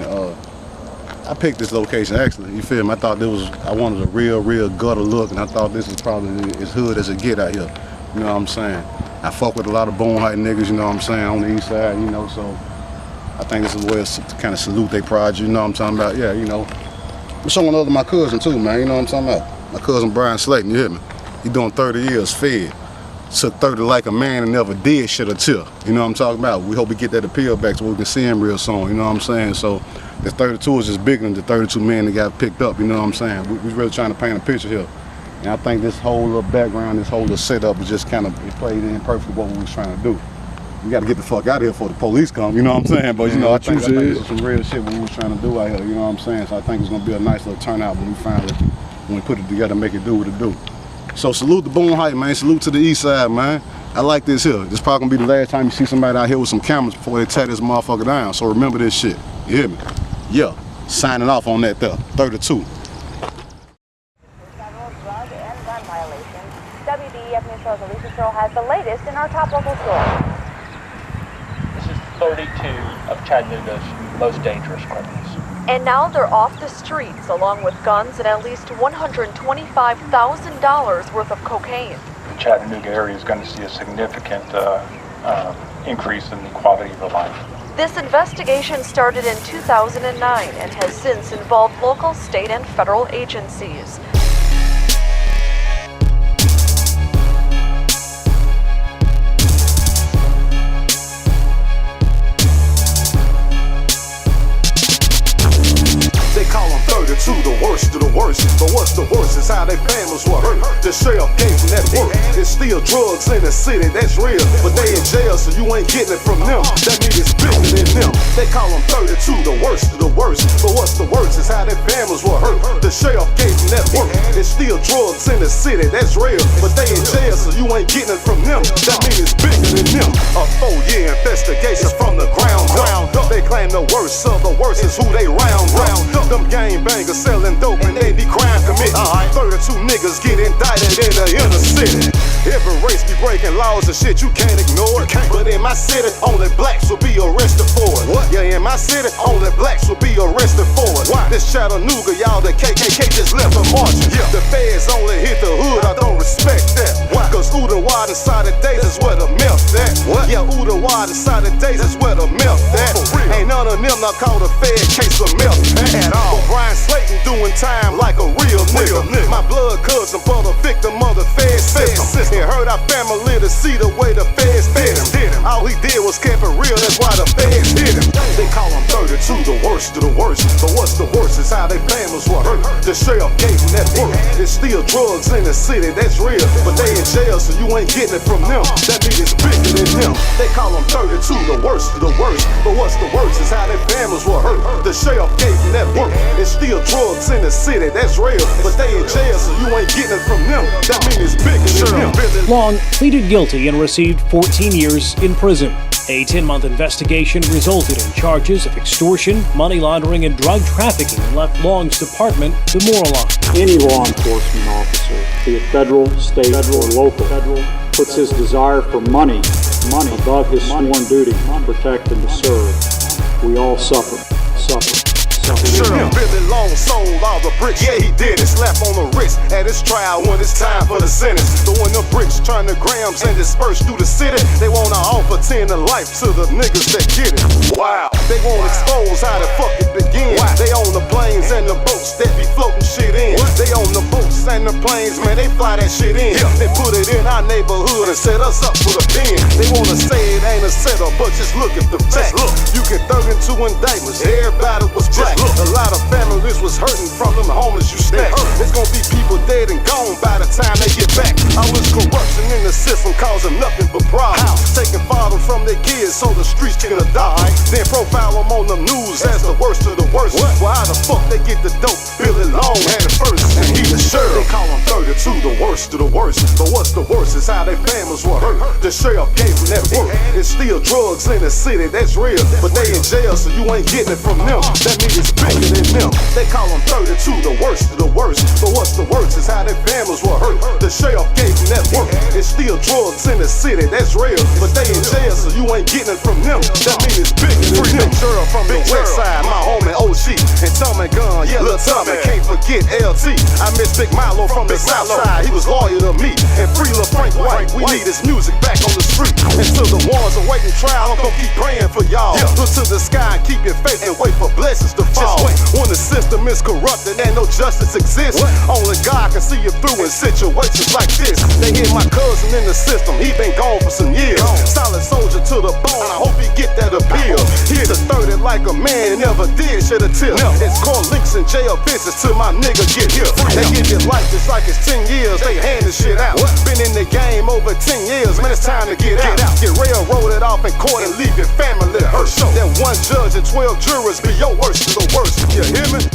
[SPEAKER 11] I picked this location actually. You feel me? I thought I wanted a real gutter look, and I thought this is probably as hood as it get out here. You know what I'm saying? I fuck with a lot of Bone Heights niggas. You know what I'm saying? On the east side, you know. So I think this is a way to kind of salute their project. You know what I'm talking about? Yeah, you know. I'm showing love to my cousin too, man. You know what I'm talking about? My cousin Brian Slayton. You hear me? He doing 30 years fed. Took 30 like a man and never did shit or till. You know what I'm talking about? We hope we get that appeal back so we can see him real soon. You know what I'm saying? So the 32 is just bigger than the 32 men that got picked up. You know what I'm saying? We really trying to paint a picture here. And I think this whole little background, this whole little setup is just kind of played in perfectly what we was trying to do. We got to get the fuck out of here before the police come, you know what I'm saying? But you know, I think this is some real shit what we was trying to do out here, you know what I'm saying? So I think it's gonna be a nice little turnout when we put it together, make it do what it do. So salute the Boone Heights, man. Salute to the east side, man. I like this here. This probably gonna be the last time you see somebody out here with some cameras before they tear this motherfucker down. So remember this shit. You hear me? Yeah. Signing off on that there. 32.
[SPEAKER 10] WDEF News Show's Alicia Stroll has the latest in our top local story.
[SPEAKER 12] This is 32 of Chattanooga's most dangerous criminals.
[SPEAKER 10] And now they're off the streets along with guns and at least $125,000 worth of cocaine.
[SPEAKER 12] The Chattanooga area is going to see a significant increase in the quality of life.
[SPEAKER 10] This investigation started in 2009 and has since involved local, state, and federal agencies.
[SPEAKER 24] They call them 32, the worst of the worst. But what's the worst is how their families were hurt. The sheriff came from that work. It's still drugs in the city, that's real. But they in jail, so you ain't getting it from them. That means it's bigger than them. They call them 32, the worst of the worst. But what's the worst is how their families were hurt. The sheriff came from that work. It's still drugs in the city, that's real. But they in jail, so you ain't getting it from them. That means it's bigger than them. A 4-year investigation from the ground up. They claim the worst of the worst is who they round up. Them gang bangers selling dope and they be crime committing. 32 niggas get indicted in the inner city. Every race be breaking laws and shit you can't ignore it. But in my city, only blacks will be arrested for it. What? Yeah, in my city, only blacks will be arrested for it. Why? This Chattanooga, y'all, the KKK just left a marching. Yeah. The feds only hit the hood, I don't respect that. Why? Cause Udawad inside the days is where the meth at. What? Yeah, Udawad inside the days is where the meth at. Ain't none of them not called a fed case of meth at all. But Brian Slayton doing time like a real nigga. My blood cousin, brother, victim of the fed system. It hurt our family to see the way the feds did him. All he did was keep it real, that's why the feds hit him. They call him 32, the worst of the worst. But what's the worst is how their families were hurt. The sheriff gave them that work. It's still drugs in the city, that's real. But they in jail, so you ain't getting it from them. That means it's bigger than them. They call him 32, the worst of the worst. But what's the worst is how their families were hurt. The sheriff gave them that work. It's still drugs in the city, that's real. But they in jail, so you ain't getting it from them. That means it's bigger than them.
[SPEAKER 4] Long pleaded guilty and received 14 years in prison. A 10-month investigation resulted in charges of extortion, money laundering, and drug trafficking and left Long's department demoralized.
[SPEAKER 6] Any law enforcement officer, be it federal, state, or local, puts his desire for money above his sworn duty to protect and to serve. We all suffer.
[SPEAKER 24] Sheriff Billy Long sold all the bricks, yeah he did it. Slap on the wrist at his trial when it's time for the sentence. Throwing the bricks, turn the grams and disperse through the city. They wanna offer 10 to life to the niggas that get it. Wow, they won't expose how the fuck it began. They own the planes and the boats that be floating shit in. They own the boats and the planes, man, they fly that shit in. They put it in our neighborhood and set us up for the pen. They wanna say it ain't a setup, but just look at the facts. You get 32 indictments, everybody was black. A lot of families was hurting from them homeless you stack. It's gonna be people dead and gone by the time they get back. All this corruption in the system causing nothing but problems. Taking fathers from their kids so the streets can adopt. Then profile them on the news as the worst of the worst. Well, how the fuck they get the dope? Billy Long had it first, and he the sheriff. They call him 32, the worst of the worst. But what's the worst is how their families were hurt. The sheriff gave them that work. It's still drugs in the city, that's real. But they in jail, so you ain't getting it from them. That means it's bigger than them. They call them 32, the worst of the worst. But what's the worst is how their families were hurt. The sheriff gave them that work. It's still drugs in the city, that's real. But they in jail, so you ain't getting it from them. That means it's bigger than them. Big Cheryl from the west side, my homie OG. And Tommy Gun, yeah, Lil Tommy, can't forget LT. I miss Big Milo from the south side, he was loyal to me. And free Lil Frank White, we need his music back on the street. And to the ones awaiting trial, I'm gonna keep praying for y'all. Look to the sky and keep your faith and wait for blessings to fall. When the system is corrupted and no justice exists, only God can see you through in situations like this. They hit my cousin in the system, he been gone for some years. Solid soldier to the bone, I hope he get that appeal. Here's a 30 life like a man never did shed a tear. It's called links and jail visits till my nigga get here. They give you life just like it's 10 years, they hand this shit out. Been in the game over 10 years, man, it's time to get out. Get railroaded off in court and leave your family hurt. Then one judge and 12 jurors be your worst of the worst. You hear me?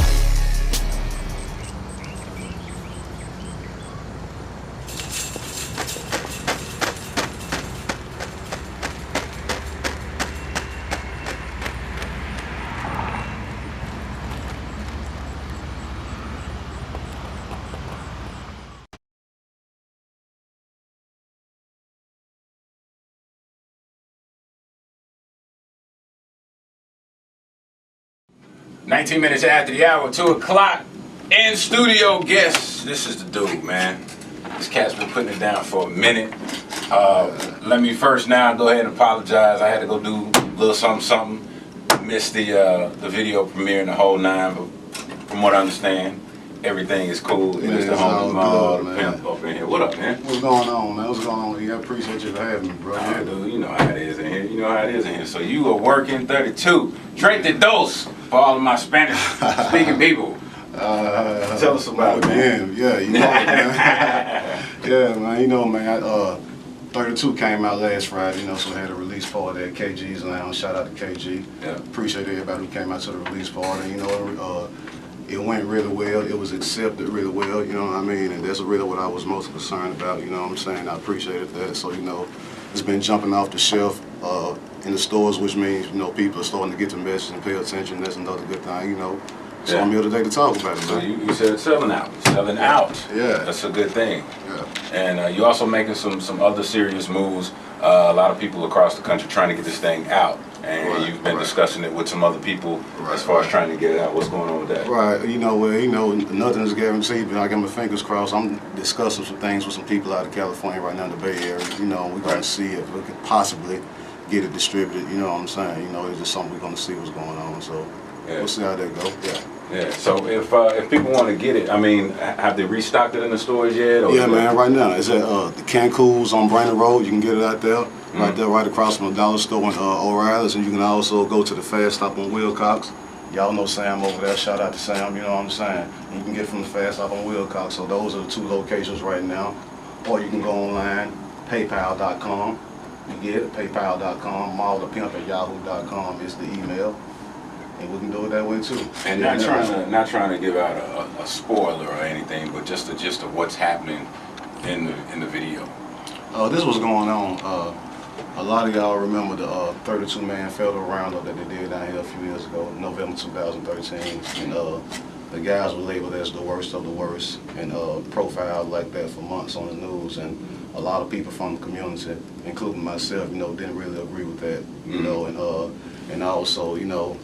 [SPEAKER 1] "19 minutes after the hour, 2 o'clock, in studio guest." This is the dude, man. This cat's been putting it down for a minute. Let me first now go ahead and apologize. I had to go do a little something. Missed the video premiere and the whole nine, but from what I understand, everything is cool.
[SPEAKER 11] Man,
[SPEAKER 1] it's the homie pimp up in here. What up, man?
[SPEAKER 11] What's going on, man? What's going on here? I appreciate you for having me, bro.
[SPEAKER 1] Yeah, dude, you know how it is in here. You know how it is in here. So you are working 32. Drink the dose for all of my Spanish-speaking people. Tell us about it, man.
[SPEAKER 11] Yeah, you know, man. Yeah, man. You know, man. 32 came out last Friday, you know, so I had a release party at KG's Lounge. Shout out to KG.
[SPEAKER 1] Yeah.
[SPEAKER 11] Appreciate everybody who came out to the release party. You know, it went really well. It was accepted really well, you know what I mean? And that's really what I was most concerned about, you know what I'm saying? I appreciated that. So, you know, it's been jumping off the shelf in the stores, which means, you know, people are starting to get the message and pay attention. That's another good thing, you know. So I'm here today to talk about it, man.
[SPEAKER 1] So you said selling out. Selling out.
[SPEAKER 11] Yeah.
[SPEAKER 1] That's a good thing.
[SPEAKER 11] Yeah.
[SPEAKER 1] And you're also making some other serious moves. A lot of people across the country trying to get this thing out. And you've been discussing it with some other people as far as trying to get it out. What's going on with that?
[SPEAKER 11] Right. You know, nothing is guaranteed, but I got my fingers crossed. I'm discussing some things with some people out of California right now in the Bay Area. You know, we're going to see if we could possibly get it distributed. You know what I'm saying? You know, it's just something we're going to see what's going on. So we'll see how that goes. Yeah.
[SPEAKER 1] Yeah. So if people want to get it, I mean, have they restocked it in the stores yet? Or
[SPEAKER 11] yeah, man. Right now, it's at the Cancun's on Brandon Road. You can get it out there. Right there, right across from the dollar store in O'Reilly's, and you can also go to the Fast Stop on Wilcox. Y'all know Sam over there. Shout out to Sam. You know what I'm saying. And you can get it from the Fast Stop on Wilcox. So those are the two locations right now. Or you can go online, PayPal.com. You get it, PayPal.com. MallThePimp@yahoo.com is the email, and we can do it that way too.
[SPEAKER 1] And not trying to give out a spoiler or anything, but just the gist of what's happening in the video.
[SPEAKER 11] This was going on. A lot of y'all remember the 32-man federal roundup that they did down here a few years ago, November 2013. And the guys were labeled as the worst of the worst and profiled like that for months on the news. And a lot of people from the community, including myself, you know, didn't really agree with that. You know, and also, you know,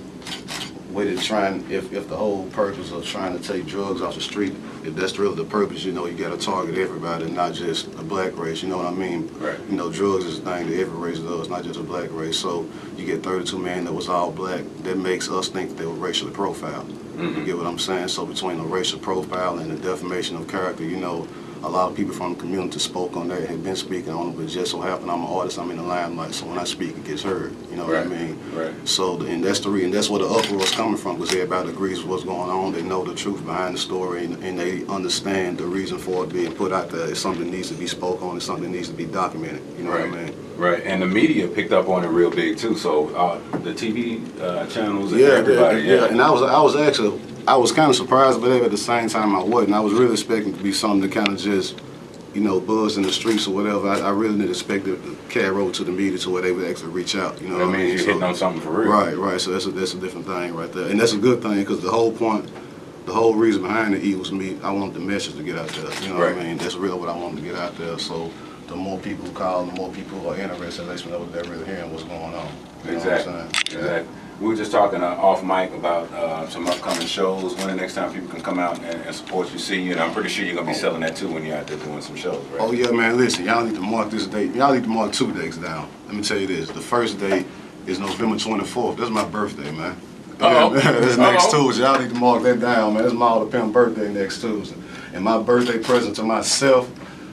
[SPEAKER 11] with it trying, if the whole purpose of trying to take drugs off the street, if that's really the purpose, you know, you got to target everybody, not just a black race, you know what I mean? Right. You know, drugs is a thing that every race does, not just a black race. So you get 32 men that was all black, that makes us think they were racially profiled. You get what I'm saying? So between the racial profile and the defamation of character, you know, a lot of people from the community spoke on that, had been speaking on it, but just so happened I'm an artist, I'm in the limelight, so when I speak, it gets heard. You know what I mean? Right. So, and that's the reason, that's where the uproar is coming from, because everybody agrees with what's going on. They know the truth behind the story, and they understand the reason for it being put out there. It's something that needs to be spoke on, it's something that needs to be documented. You know what I mean?
[SPEAKER 1] Right, and the media picked up on it real big too. So the TV channels and everybody.
[SPEAKER 11] And I was kind of surprised by that, but at the same time I wasn't. I was really expecting it to be something that kind of just, you know, buzz in the streets or whatever. I really didn't expect it to carry over to the media to where they would actually reach out. You know what I mean?
[SPEAKER 1] You're hitting on something for real.
[SPEAKER 11] Right. So that's a different thing right there, and that's a good thing because the whole point, the whole reason behind the E was me. I wanted the message to get out there. You know what I mean? That's really what I wanted to get out there. So the more people who call, the more people who are interested, at least know that they're really hearing what's going on. You know what I'm saying?
[SPEAKER 1] Exactly. We were just talking off mic about some upcoming shows. When the next time people can come out and support you, see you, and I'm pretty sure you're gonna be selling that too when you're out there doing some shows, right?
[SPEAKER 11] Oh yeah, man. Listen, y'all need to mark this date. Y'all need to mark 2 dates down. Let me tell you this: the first date is November 24th. That's my birthday, man. That's next Tuesday. Y'all need to mark that down, man. That's my All the Pimp birthday next Tuesday, and my birthday present to myself,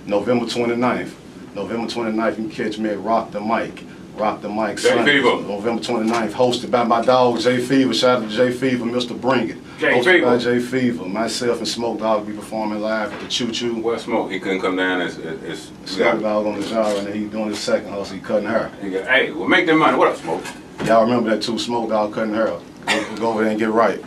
[SPEAKER 11] November 29th. November 29th, you can catch me at Rock the Mic. Rock the Mic
[SPEAKER 13] Jay
[SPEAKER 11] Sunday,
[SPEAKER 13] Fever.
[SPEAKER 11] November 29th, hosted by my dog Jay Fever. Shout out to Jay Fever, Mr. Bring It.
[SPEAKER 13] Jay
[SPEAKER 11] hosted
[SPEAKER 13] Fever.
[SPEAKER 11] by Jay Fever. Myself and Smoke Dog will be performing live at the Choo Choo.
[SPEAKER 13] Well, Smoke, he couldn't come down as
[SPEAKER 11] Smoke Dog on the genre, and he's doing his second hustle, he cutting hair.
[SPEAKER 13] Hey, well, make that money. What up, Smoke?
[SPEAKER 11] Y'all remember that too, Smoke Dog cutting hair. Go over there and get right.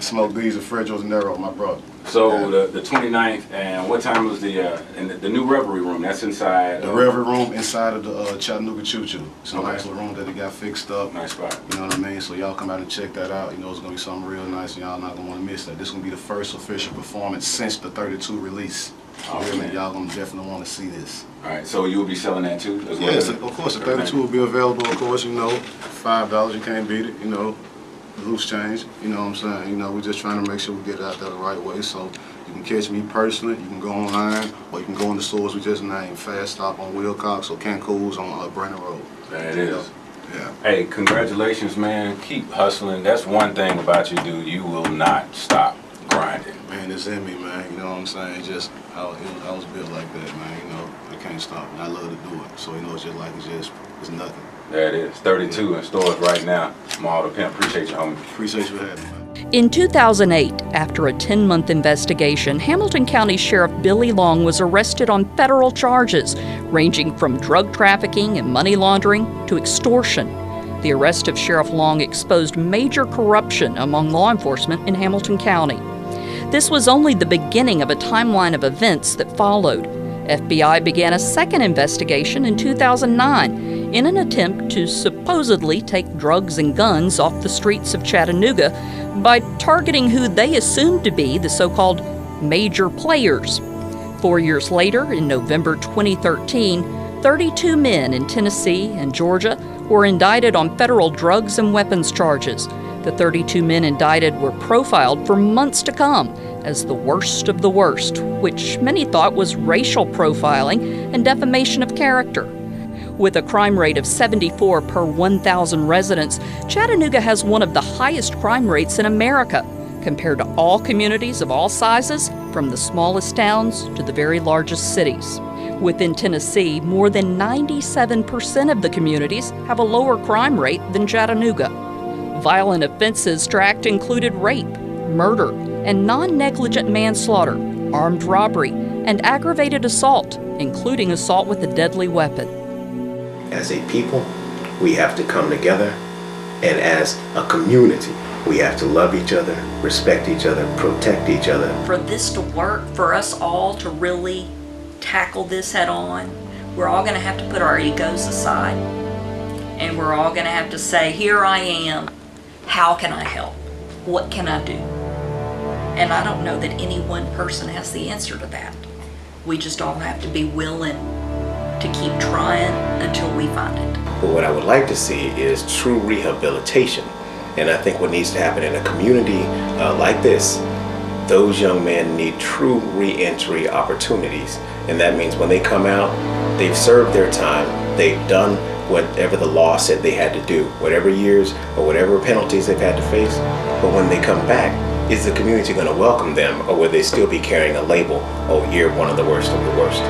[SPEAKER 11] Smoke these are Fred Nero, my brother.
[SPEAKER 13] So the 29th, and what time was the new Revelry Room? That's inside?
[SPEAKER 11] The Revelry Room inside of the Chattanooga Choo Choo. It's a nice little room that they got fixed up.
[SPEAKER 13] Nice spot.
[SPEAKER 11] You know what I mean? So y'all come out and check that out. You know it's going to be something real nice, and y'all not going to want to miss that. This is going to be the first official performance since the 32 release.
[SPEAKER 13] Oh,
[SPEAKER 11] really, y'all going to definitely want to see this.
[SPEAKER 13] All right, so you'll be selling that too? As well?
[SPEAKER 11] Yes, of course. The 32 will be available, of course, you know. $5, you can't beat it, you know. Loose change, you know what I'm saying? You know, we're just trying to make sure we get it out there the right way. So you can catch me personally, you can go online, or you can go in the stores we just named. Fast Stop on Wilcox or Cancun's on Brandon Road.
[SPEAKER 13] That is.
[SPEAKER 11] Yeah.
[SPEAKER 13] Hey, congratulations, man. Keep hustling. That's one thing about you, dude. You will not stop grinding.
[SPEAKER 11] Man, it's in me, man. You know what I'm saying? Just, I was built like that, man. You know, I can't stop. And I love to do it. So, you know, it's just like, it's nothing.
[SPEAKER 13] There it is. 32 in stores right now. Maul the Pimp. Appreciate you, homie.
[SPEAKER 11] Appreciate you having me, man.
[SPEAKER 2] In 2008, after a 10-month investigation, Hamilton County Sheriff Billy Long was arrested on federal charges ranging from drug trafficking and money laundering to extortion. The arrest of Sheriff Long exposed major corruption among law enforcement in Hamilton County. This was only the beginning of a timeline of events that followed. FBI began a second investigation in 2009 in an attempt to supposedly take drugs and guns off the streets of Chattanooga by targeting who they assumed to be the so-called major players. 4 years later, in November 2013, 32 men in Tennessee and Georgia were indicted on federal drugs and weapons charges. The 32 men indicted were profiled for months to come as the worst of the worst, which many thought was racial profiling and defamation of character. With a crime rate of 74 per 1,000 residents, Chattanooga has one of the highest crime rates in America, compared to all communities of all sizes, from the smallest towns to the very largest cities. Within Tennessee, more than 97% of the communities have a lower crime rate than Chattanooga. Violent offenses tracked included rape, murder, and non-negligent manslaughter, armed robbery, and aggravated assault, including assault with a deadly weapon.
[SPEAKER 3] As a people, we have to come together, and as a community, we have to love each other, respect each other, protect each other.
[SPEAKER 2] For this to work, for us all to really tackle this head on, we're all going to have to put our egos aside, and we're all going to have to say, here I am, how can I help? What can I do? And I don't know that any one person has the answer to that. We just all have to be willing to keep trying until we find it.
[SPEAKER 3] But what I would like to see is true rehabilitation. And I think what needs to happen in a community like this, those young men need true re-entry opportunities. And that means when they come out, they've served their time, they've done whatever the law said they had to do, whatever years or whatever penalties they've had to face. But when they come back, is the community going to welcome them, or will they still be carrying a label, oh, you're one of the worst of the worst?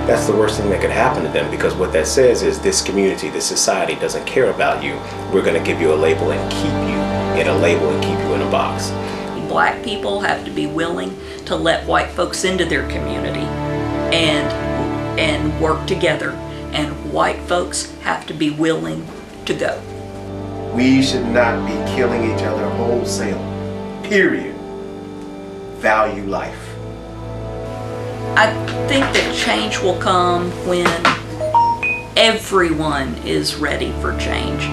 [SPEAKER 3] That's the worst thing that could happen to them, because what that says is this community, this society doesn't care about you. We're going to give you a label and keep you in a label and keep you in a box.
[SPEAKER 2] Black people have to be willing to let white folks into their community and work together, and white folks have to be willing to go.
[SPEAKER 3] We should not be killing each other wholesale, period. Value life.
[SPEAKER 2] I think that change will come when everyone is ready for change.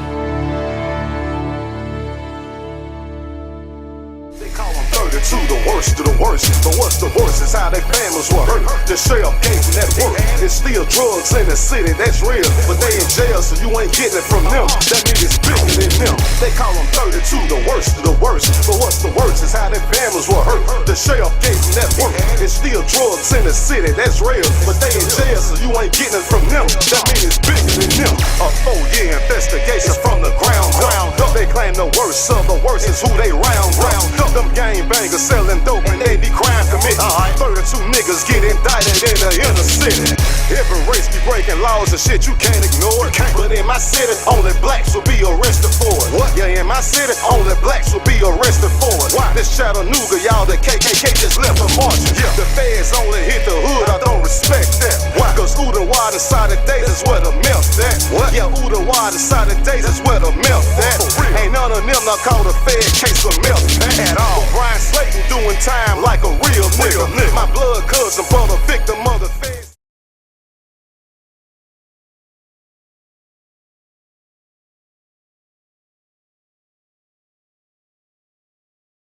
[SPEAKER 24] To the worst of the worst, but what's the worst is how their families were hurt. The sheriff gave them that work. It's still drugs in the city, that's real, but they in jail, so you ain't getting it from them. That means it's bigger than them. They call them 32, the worst of the worst, but what's the worst is how their families were hurt. The sheriff gave them that work. It's still drugs in the city, that's real, but they in jail, so you ain't getting it from them. That means it's bigger than them. A 4-year investigation from the ground up. They claim And the worst of the worst is who they round up. Them gang bangers selling dope and they be crime committed. 32 niggas get indicted in the inner city. Every race be breaking laws and shit you can't ignore. But in my city, only blacks will be arrested for it. What? Yeah, in my city, only blacks will be arrested for it. Why? This Chattanooga, y'all, the KKK just left a march. Yeah. The feds only hit the hood, I don't respect that. Why? Cause Uda Wad inside the days is where the milk at. What? Yeah, Uda Wad inside the days is where the milk at. Ain't none of them not called a fed case of milk at all. But Brian Slayton doing time like a real nigga. My blood cousin, brother Victor